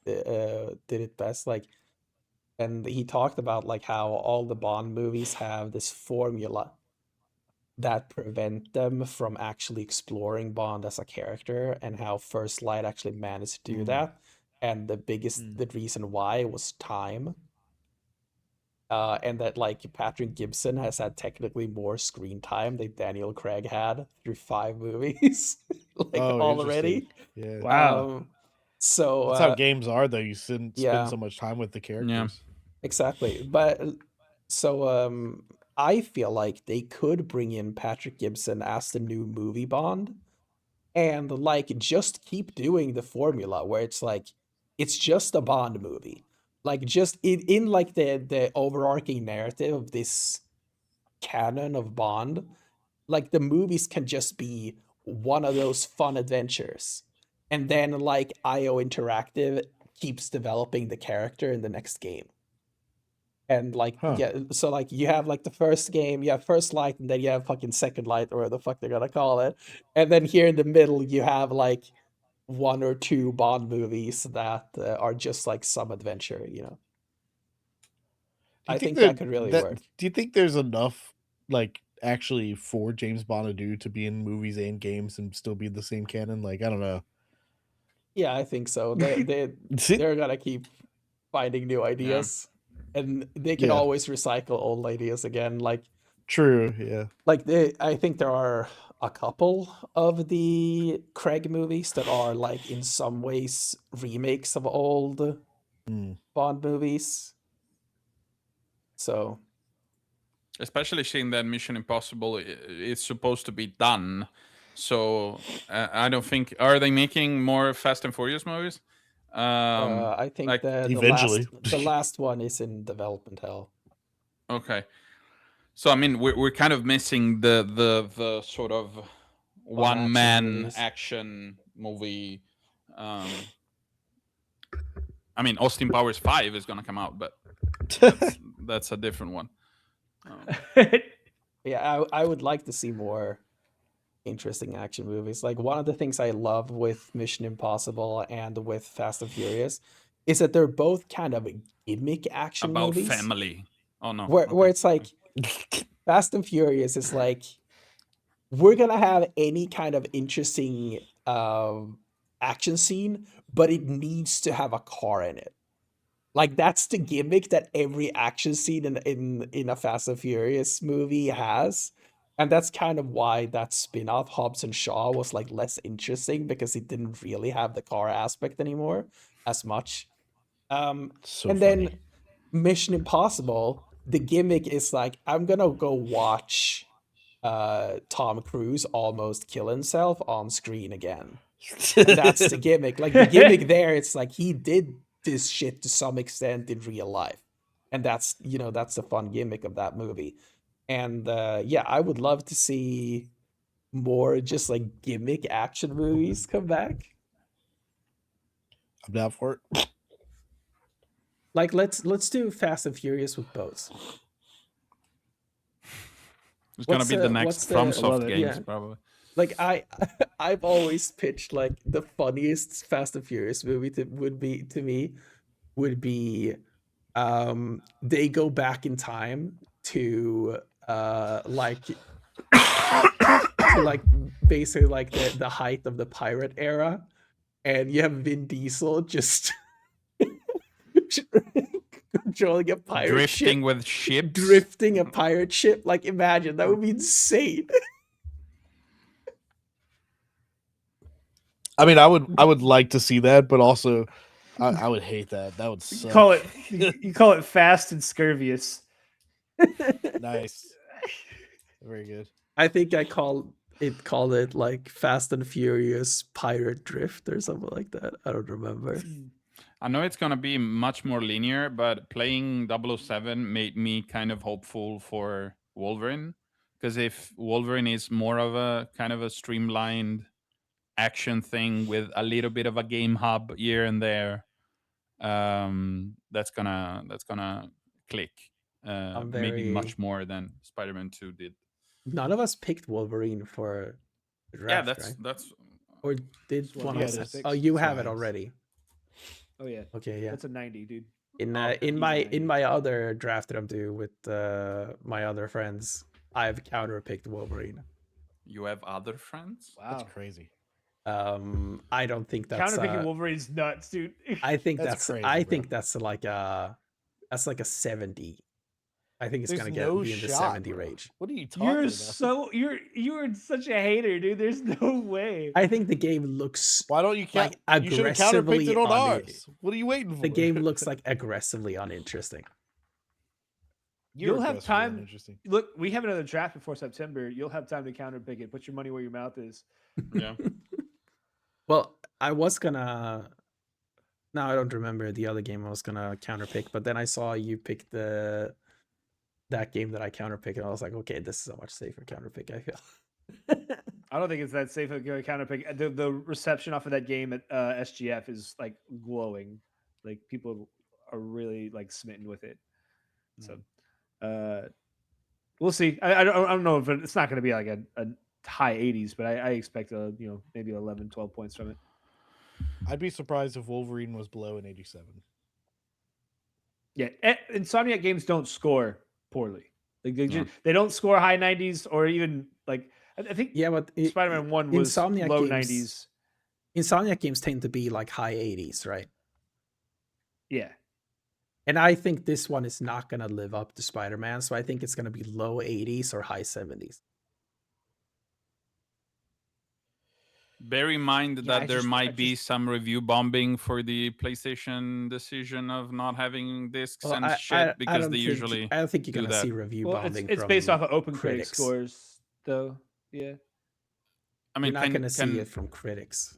it best. Like, and he talked about like how all the Bond movies have this formula that prevent them from actually exploring Bond as a character, and how First Light actually managed to do Mm, that. And the reason why was time. And that like Patrick Gibson has had technically more screen time than Daniel Craig had through 5 movies, like Oh, interesting. already. Yeah. Wow. So That's how games are, though. You spend yeah, so much time with the Yeah, characters. exactly. But so I feel like they could bring in Patrick Gibson as the new movie Bond, and like just keep doing the formula where it's like it's just a Bond movie. Like just in like the overarching narrative of this canon of Bond, like the movies can just be one of those fun adventures. And then like IO Interactive keeps developing the character in the next game. And like Huh. yeah, so like you have like the first game, you have First Light, and then you have fucking Second Light, or whatever the fuck they're gonna call it. And then here in the middle you have like one or two Bond movies that are just like some adventure, you know. Do you I think think that that could really that work. do you think there's enough like actually for James Bond to do to be in movies and games and still be the same canon? Like, I don't know. Yeah, I think so. They're gonna keep finding new yeah. ideas, and they can Yeah. always recycle old ideas again. Like True. Yeah. Like I think there are a couple of the Craig movies that are like in some ways remakes of old Mm. Bond movies. So Especially seeing that Mission Impossible is supposed to be done. So I don't think, are they making more Fast and Furious movies? I think Like the Eventually. last one is in development hell. okay, so I mean we're kind of missing the sort of one action man movies. action movie. I mean Austin Powers 5 is gonna come out, but that's a different one. Yeah, I would like to see more interesting action movies. Like one of the things I love with Mission Impossible and with Fast and Furious is that they're both kind of gimmick action About movies. family. Oh no. Where it's like Fast and Furious is like we're gonna have any kind of interesting action scene, but it needs to have a car in it. Like that's the gimmick that every action scene in a Fast and Furious movie has. And that's kind of why that spin-off Hobbs and Shaw was like less interesting because it didn't really have the car aspect anymore as much. So And funny. then Mission Impossible, the gimmick is like I'm gonna go watch Tom Cruise almost kill himself on screen again. And that's the gimmick. Like the gimmick there, it's like he did this shit to some extent in real life. And that's that's the fun gimmick of that movie. And yeah, I would love to see more just like gimmick action movies come back. I'm down for it. Like let's do Fast and Furious with boats. It's gonna be the next FromSoft games, yeah. probably. Like I've always pitched like the funniest Fast and Furious movie would be they go back in time to like basically like the height of the pirate era, and you have Vin Diesel just controlling a pirate drifting ship, with ships, drifting a pirate ship. Like imagine that would be insane. I mean, I would like to see that, but also I would hate that. That would suck. You call it Fast and Scurvious. Nice. Very good. I think I called it like Fast and Furious Pirate Drift or something like that. I don't remember. I know it's gonna be much more linear, but playing 007 made me kind of hopeful for Wolverine, because if Wolverine is more of a kind of a streamlined action thing with a little bit of a game hub here and there, that's gonna click. Maybe much more than Spider-Man 2 did. None of us picked Wolverine for the draft, yeah, right? that's Or did one of us? Oh, you have it already. Oh yeah. Okay, yeah. That's a 90, dude. In my other draft that I'm doing with my other friends, I've counterpicked Wolverine. You have other friends? Wow. That's crazy. I don't think that's counterpicking Wolverine's nuts, dude. I think that's crazy, I bro. think that's like a 70. I think it's There's gonna no be in the shot, 70 bro. range. What are you talking about? You're such a hater, dude. There's no way. I think the game looks Why don't you count? like You should have counterpicked aggressively it on ours. What are you waiting for? The game looks like aggressively uninteresting. You'll have aggressively time. uninteresting. Look, we have another draft before September. You'll have time to counterpick it. Put your money where your mouth is. Yeah. Well, I was gonna. Now I don't remember the other game I was gonna counterpick, but then I saw you pick that game that I counterpicked, and I was like, okay, this is a much safer counterpick, I feel. I don't think it's that safe a counterpick. The reception off of that game at SGF is like glowing. Like people are really like smitten with it. So we'll see. I don't know if it's not going to be like a high 80s, but I expect maybe 11, 12 points from it. I'd be surprised if Wolverine was below an 87. Yeah, Insomniac games don't score poorly. Like they don't score high 90s or even like I think. Yeah, but Spider-Man 1 was Insomniac low games, 90s. Insomniac games tend to be like high 80s, right? Yeah. And I think this one is not going to live up to Spider-Man, so I think it's going to be low 80s or high 70s. Bear in mind Yeah, that there might be some review bombing for the PlayStation decision of not having discs Well, and shit because don't they think, usually I don't think you're do going to that. see review Well, bombing it's from based off of open critic critics. scores, though. Yeah. I mean, You're not going to see it from critics.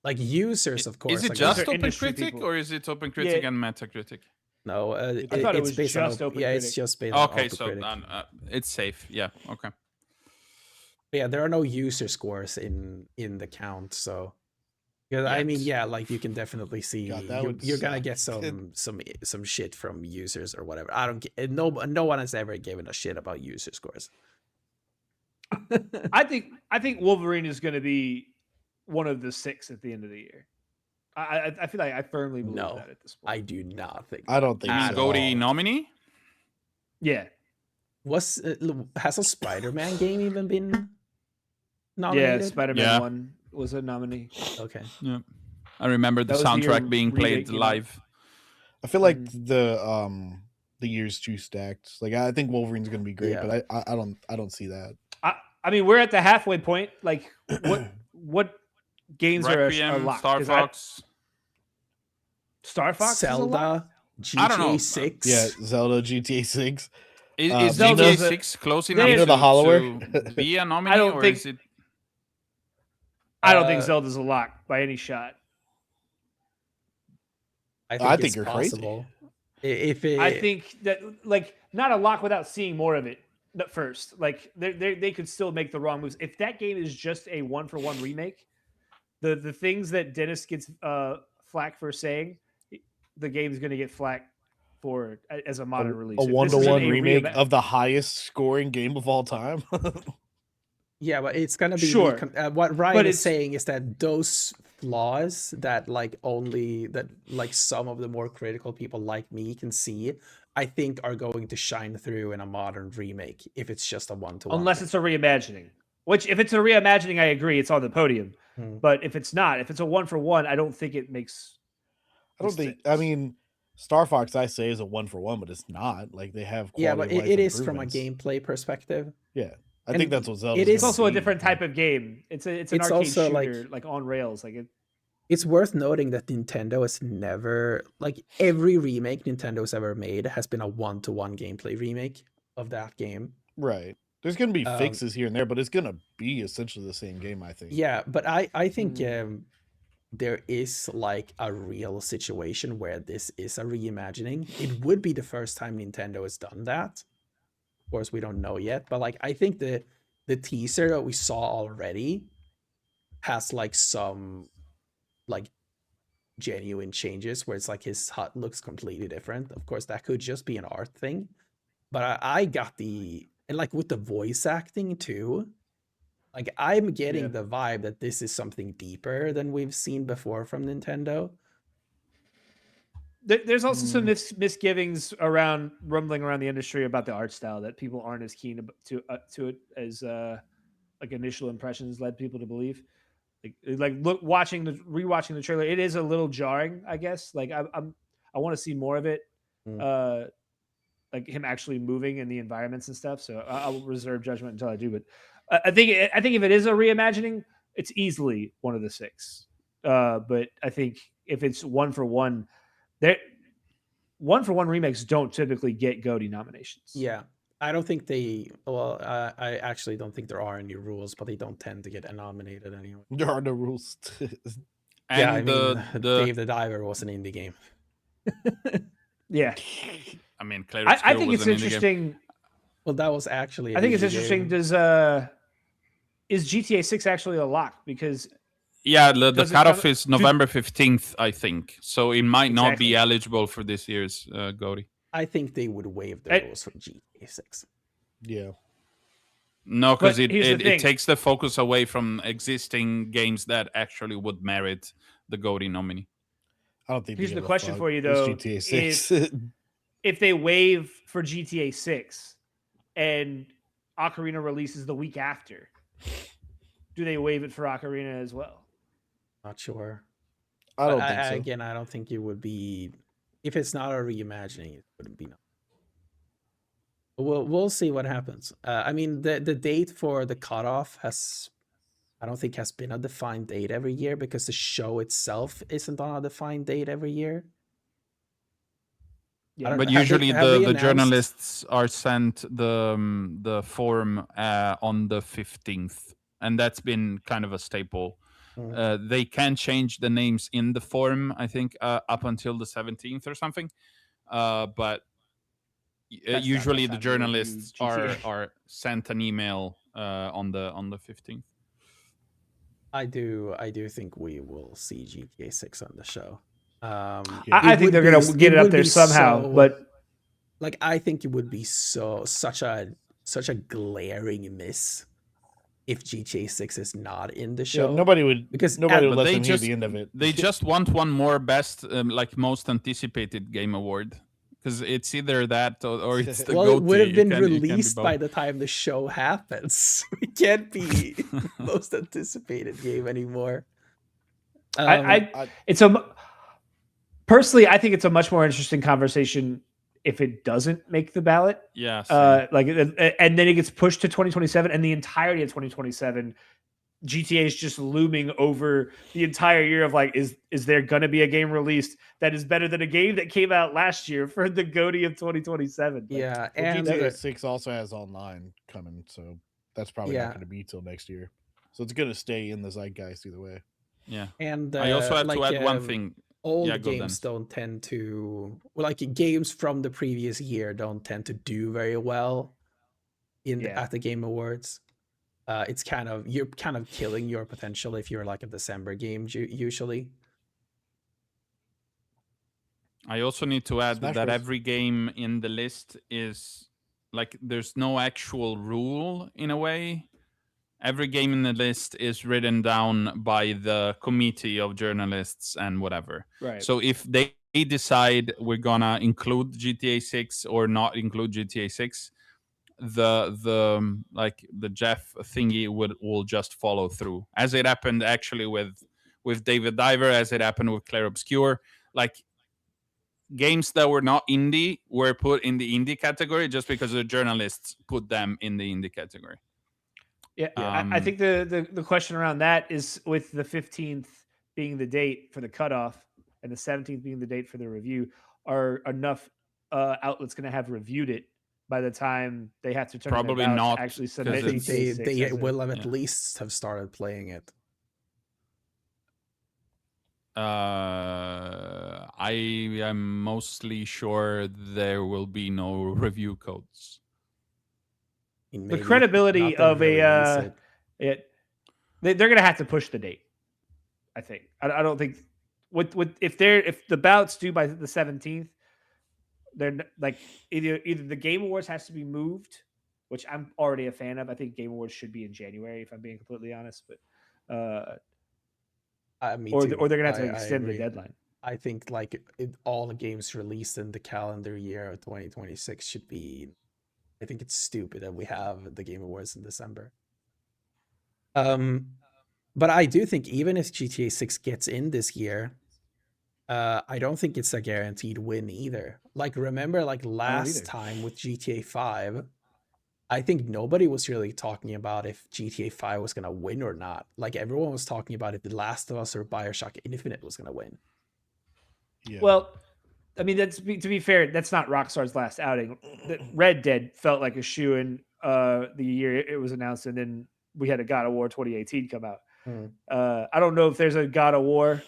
Like users, of course. Is it like, just Those are Open industry Critic people. or is it Open Critic Yeah. and Metacritic? No, I thought it it's was based just on Open yeah, Critic. it's just based on Okay, Open so Critic. it's safe. Yeah. Okay. Yeah, there are no user scores in the count, so yeah, I mean, Yet. yeah, like you can definitely see God, that would you're gonna suck. get some shit from users or whatever. I don't get no one has ever given a shit about user scores. I think Wolverine is going to be one of the 6 at the end of the year. I feel like I firmly believe No, that at this point. I do not think. I don't think You mean so. GOTY nominee? Yeah. Has a Spider-Man game even been Yeah, nominated? Spider-Man Yeah. 1 was a nominee. Okay. Yeah. I remember the That was the year soundtrack being Remake played came out. live. I feel like Mhm. the year's too stacked. Like I think Wolverine's gonna be great, Yeah. but I don't see that. I mean, we're at the halfway point. Like, what games are Requiem, locked? StarFox. StarFox is a lock? Zelda, I don't know. GTA 6. Yeah, Zelda, GTA 6. Is Zelda's GTA a- 6 close Mina enough the Hollower? to be a nominee, don't or think- is it? I don't think Uh, Zelda's a lock by any shot. I I think it's you're crazy. possible. If it, I think that, like, not a lock without seeing more of it at first. Like, they could still make the wrong moves. If that game is just a 1-for-1 remake, the things that Dennis gets flack for saying, the game's going to get flack for as a modern release. A If this isn't 1-to-1 remake reima- of the highest scoring game of all time. yeah, but it's gonna be Sure. what Ryan But is it's- saying is that those flaws that like some of the more critical people like me can see, I think are going to shine through in a modern remake if it's just a 1-to-1. unless it's a reimagining. Which, if it's a reimagining, I agree, it's on the podium. Hmm. But if it's not, if it's a 1-for-1, I don't think it makes. I don't think. I mean, StarFox I say is a 1-for-1, but it's not. Like they have Yeah, quality but of life it is from a improvements. gameplay perspective. Yeah, I And think that's what Zelda. it It's is- also a different type of game. It's an It's arcade also, shooter, like on rails. Like it. It's worth noting that Nintendo has never, like, every remake Nintendo's ever made has been a 1-to-1 gameplay remake of that game. Right. There's gonna be Um, fixes here and there, but it's gonna be essentially the same game. I think. Yeah, but I think Mm. there is like a real situation where this is a reimagining. It would be the first time Nintendo has done that. Of course, we don't know yet, but like I think the teaser that we saw already has like some like genuine changes where it's like his hut looks completely different. Of course, that could just be an art thing, but I got and like with the voice acting too. Like I'm getting Yeah. the vibe that this is something deeper than we've seen before from Nintendo. There's also some misgivings around rumbling around the industry about the art style that people aren't as keen to it as like initial impressions led people to believe. Like rewatching the trailer, it is a little jarring, I guess. Like I want to see more of it, like him actually moving in the environments and stuff. So I'll reserve judgment until I do. But I think if it is a reimagining, it's easily one of the 6. But I think if it's 1-for-1, there 1-for-1 remakes don't typically get GOTY nominations. Yeah, I don't think they. Well, I actually don't think there are any rules, but they don't tend to get nominated anyway. There are no rules. And yeah, I mean, the Dave the Diver was an indie game. Yeah. I mean, Claire I think it's interesting. Well, that was actually. I think it's interesting. Is GTA 6 actually a lock? Because yeah, the does it cutoff come- is November 15th, I think. So it might not Exactly. be eligible for this year's GOTY. I think they would waive the rules for GTA 6. Yeah. No, because But here's the it thing. takes the focus away from existing games that actually would merit the GOTY nominee. I don't think. Here's they the give a question fuck. for you, It's though. GTA 6. If they waive for GTA 6 and Ocarina releases the week after, do they waive it for Ocarina as well? Not sure. I don't think so. Again, I don't think it would be. if it's not a reimagining, it wouldn't be. We'll see what happens. I mean, the date for the cutoff I don't think has been a defined date every year because the show itself isn't on a defined date every year. Yeah. I don't But know. Have usually they the announced- journalists are sent the form on the 15th, and that's been kind of a staple. They can change the names in the form, I think, up until the 17th or something. But usually the journalists are sent an email on the 15th. I do think we will see GTA 6 on the show. I think they're gonna get it up there somehow, but like I think it would be such a glaring miss if GTA 6 is not in the show. Nobody would because nobody would But let they them hear just the end of it. they just want one more best like most anticipated game award, because it's either that or it's the well, GOTY. it would have been It can't be released by both. the time the show happens. It can't be most anticipated game anymore. Personally, I think it's a much more interesting conversation if it doesn't make the ballot. Yeah. Same. And then it gets pushed to 2027, and the entirety of 2027, GTA is just looming over the entire year of like, is there going to be a game released that is better than a game that came out last year for the GOTY of 2027? Yeah, Well, and GTA 6 also has online coming, so that's probably not going to be till next year. So it's going to stay in the zeitgeist either way. Yeah. And I also have to add one thing. Old games don't tend to, like games from the previous year don't tend to do very well at the Game Awards. It's you're kind of killing your potential if you're like a December game usually. I also need to add that every game in the list is like, there's no actual rule in a way. Every game in the list is written down by the committee of journalists and whatever. Right. So if they decide we're gonna include GTA 6 or not include GTA 6, the Jeff thingy will just follow through, as it happened actually with David Diver, as it happened with Claire Obscure. Like, games that were not indie were put in the indie category just because the journalists put them in the indie category. Yeah, I think the question around that is, with the 15th being the date for the cutoff and the 17th being the date for the review, are enough outlets going to have reviewed it by the time they have to turn probably it not to actually submit? I think they will have at least have started playing it. I am mostly sure there will be no review codes. The credibility of they're going to have to push the date. I think. I don't think if the ballots due by the 17th, they're like either the Game Awards has to be moved, which I'm already a fan of. I think Game Awards should be in January, if I'm being completely honest. But or they're going to have to extend the deadline. I think like all the games released in the calendar year of 2026 should be. I think it's stupid that we have the Game Awards in December. But I do think even if GTA 6 gets in this year, I don't think it's a guaranteed win either. Like, remember, like last time with GTA 5, I think nobody was really talking about if GTA 5 was going to win or not. Like, everyone was talking about if The Last of Us or BioShock Infinite was going to win. Yeah. Well, I mean, to be fair, that's not Rockstar's last outing. Red Dead felt like a shoo-in the year it was announced, and then we had a God of War 2018 come out. I don't know if there's a God of War,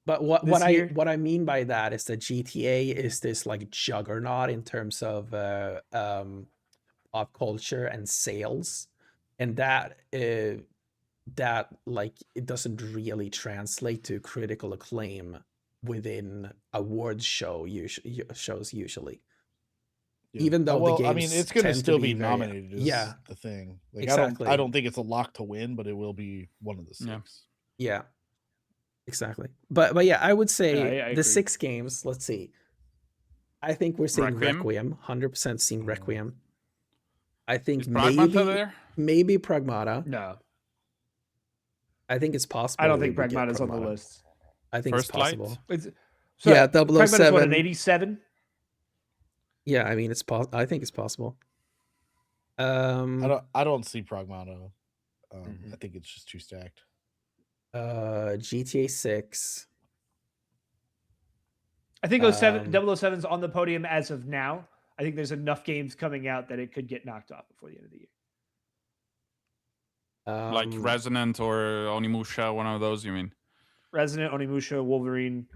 but what I mean by that is that GTA is this like juggernaut in terms of pop culture and sales, and that like it doesn't really translate to critical acclaim within awards shows usually. Yeah. Even though the games, I mean, it's going to still be nominated. Is the thing. Like, exactly. I don't think it's a lock to win, but it will be one of the 6. Yeah, exactly. But yeah, I would say I the agree. 6 games. Let's see. I think we're seeing Requiem. 100% seeing Requiem. I think maybe Pragmata. No, I think it's possible. I don't think Pragmata's on the list. I think it's possible. So Yeah, Pragma is what, an 007. 87? Yeah, I mean, I think it's possible. I don't see Pragmata. Mhm. I think it's just too stacked. GTA 6. I think 007's on the podium as of now. I think there's enough games coming out that it could get knocked off before the end of the year. Like Resonant or Onimusha, one of those, you mean? Resident, Onimusha, Wolverine,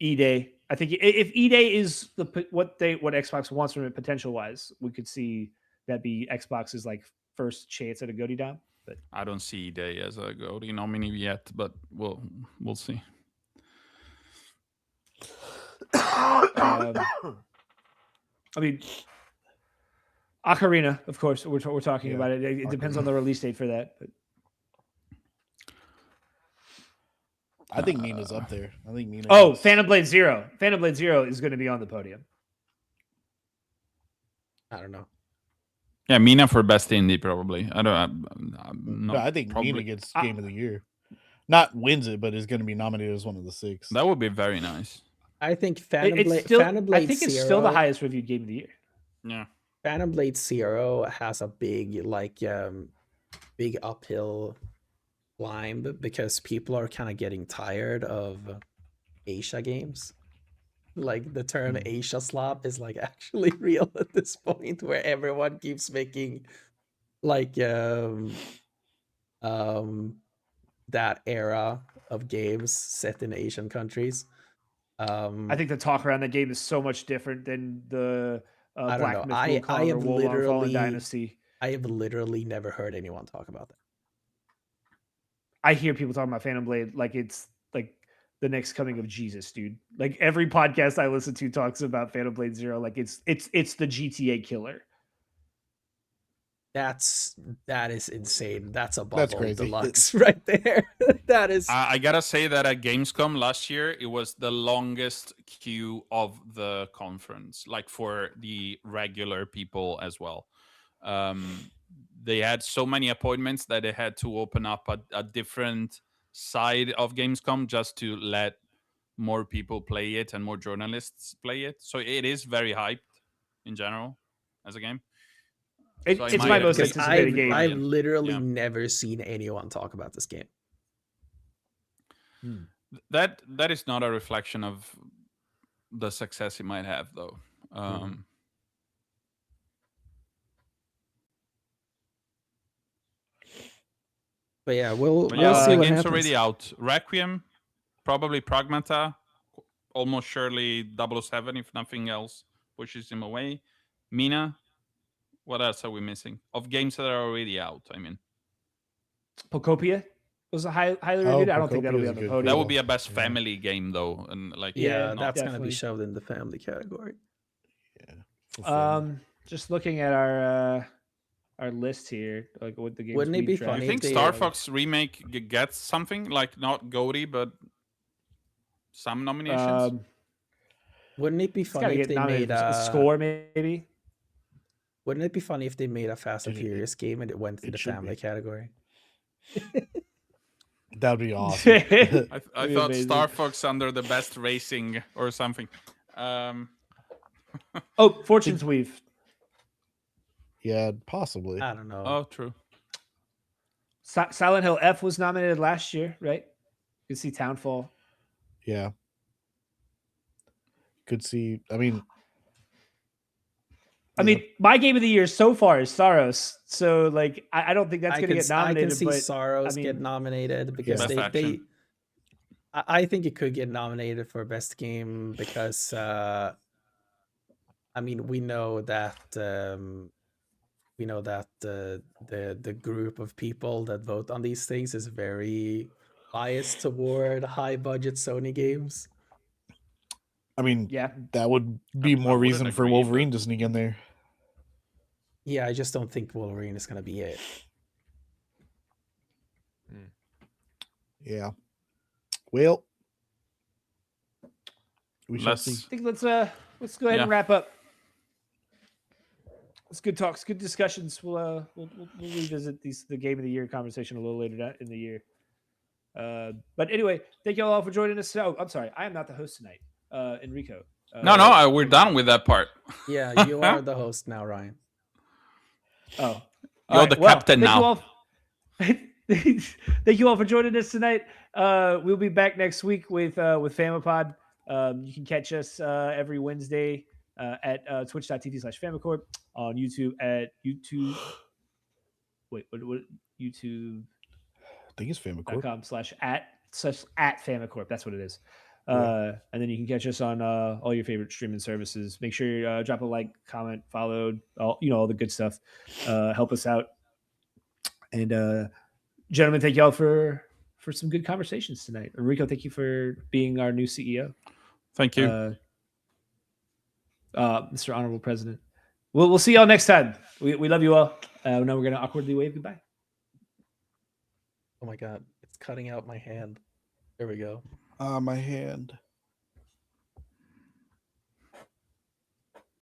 E-Day. I think if E-Day is what Xbox wants from it potential wise, we could see that be Xbox's like first chance at a GOTY dom. But I don't see Day as a GOTY nominee yet, but we'll see. I mean, Ocarina, of course, we're talking about it. It depends on the release date for that. But I think Mina's up there. I think Mina. Oh, Phantom Blade Zero. Phantom Blade Zero is going to be on the podium. I don't know. Yeah, Mina for best indie probably. I don't. No, I think probably. Mina gets Game of the Year. Not wins it, but is going to be nominated as one of the 6. That would be very nice. I think Phantom Blade I think it's still the highest reviewed game of the year. Yeah. Phantom Blade Zero has a big big uphill climb because people are kind of getting tired of Asia games. Like the term Asia slop is like actually real at this point, where everyone keeps making like that era of games set in Asian countries. I think the talk around that game is so much different than the I don't know. Black Myth Wukong or Wolong Fallen Dynasty. I have literally never heard anyone talk about that. I hear people talking about Phantom Blade like it's like the next coming of Jesus, dude. Like every podcast I listen to talks about Phantom Blade Zero like it's the GTA killer. That is insane. That's a bubble crazy. deluxe right there. That is. I gotta say that at Gamescom last year, it was the longest queue of the conference, like for the regular people as well. They had so many appointments that they had to open up a different side of Gamescom just to let more people play it and more journalists play it. So it is very hyped in general as a game. It's my most anticipated game. I've literally never seen anyone talk about this game. That is not a reflection of the success it might have, though. But yeah, we'll see the what game's happens. already out. Requiem, probably Pragmata, almost surely 007 if nothing else pushes him away. Mina, what else are we missing? Of games that are already out, I mean. Pocopia was a highly reviewed. I don't think that'll be on the podium. That would be a best family game, though. And like, that's going to be shoved in the family category. Yeah. Just looking at our list here, like what the games. Wouldn't it be funny? You think StarFox remake gets something like not GOTY, but some nominations? Wouldn't it be funny if they made a score, maybe? Wouldn't it be funny if they made a Fast and Furious game and it went to the family category? That would be awesome. I thought amazing. StarFox under the best racing or something. Fortune's Weave. Yeah, possibly. I don't know. Oh, true. Silent Hill F was nominated last year, right? You could see Townfall. Yeah. Could see. I mean, my game of the year so far is Saros. So, like, I don't think that's going to get nominated. I can see Saros get nominated because I think it could get nominated for best game because, we know that the group of people that vote on these things is very biased toward high budget Sony games. I mean, that would be more reason for Wolverine to sneak in there. Yeah, I just don't think Wolverine is going to be it. Yeah. Well, we shall see. I think let's go ahead and wrap up. It's good talks, good discussions. We'll revisit the game of the year conversation a little later in the year. But anyway, thank you all for joining us. Oh, I'm sorry, I am not the host tonight. Enrico. No, we're done with that part. Yeah, you are the host now, Ryan. Oh, You're the captain thank now. You all, thank you all for joining us tonight. We'll be back next week with Famipod. You can catch us every Wednesday at twitch.tv/Famicorp, on YouTube at YouTube. Wait, what YouTube? I think it's Famicorp. .com/at Famicorp. That's what it is. And then you can catch us on all your favorite streaming services. Make sure you drop a like, comment, follow, all the good stuff. Help us out. And gentlemen, thank y'all for some good conversations tonight. Enrico, thank you for being our new CEO. Thank you, Mr. Honorable President. We'll see y'all next time. We love you all. Now we're gonna awkwardly wave goodbye. Oh my god, it's cutting out my hand. There we go. My hand.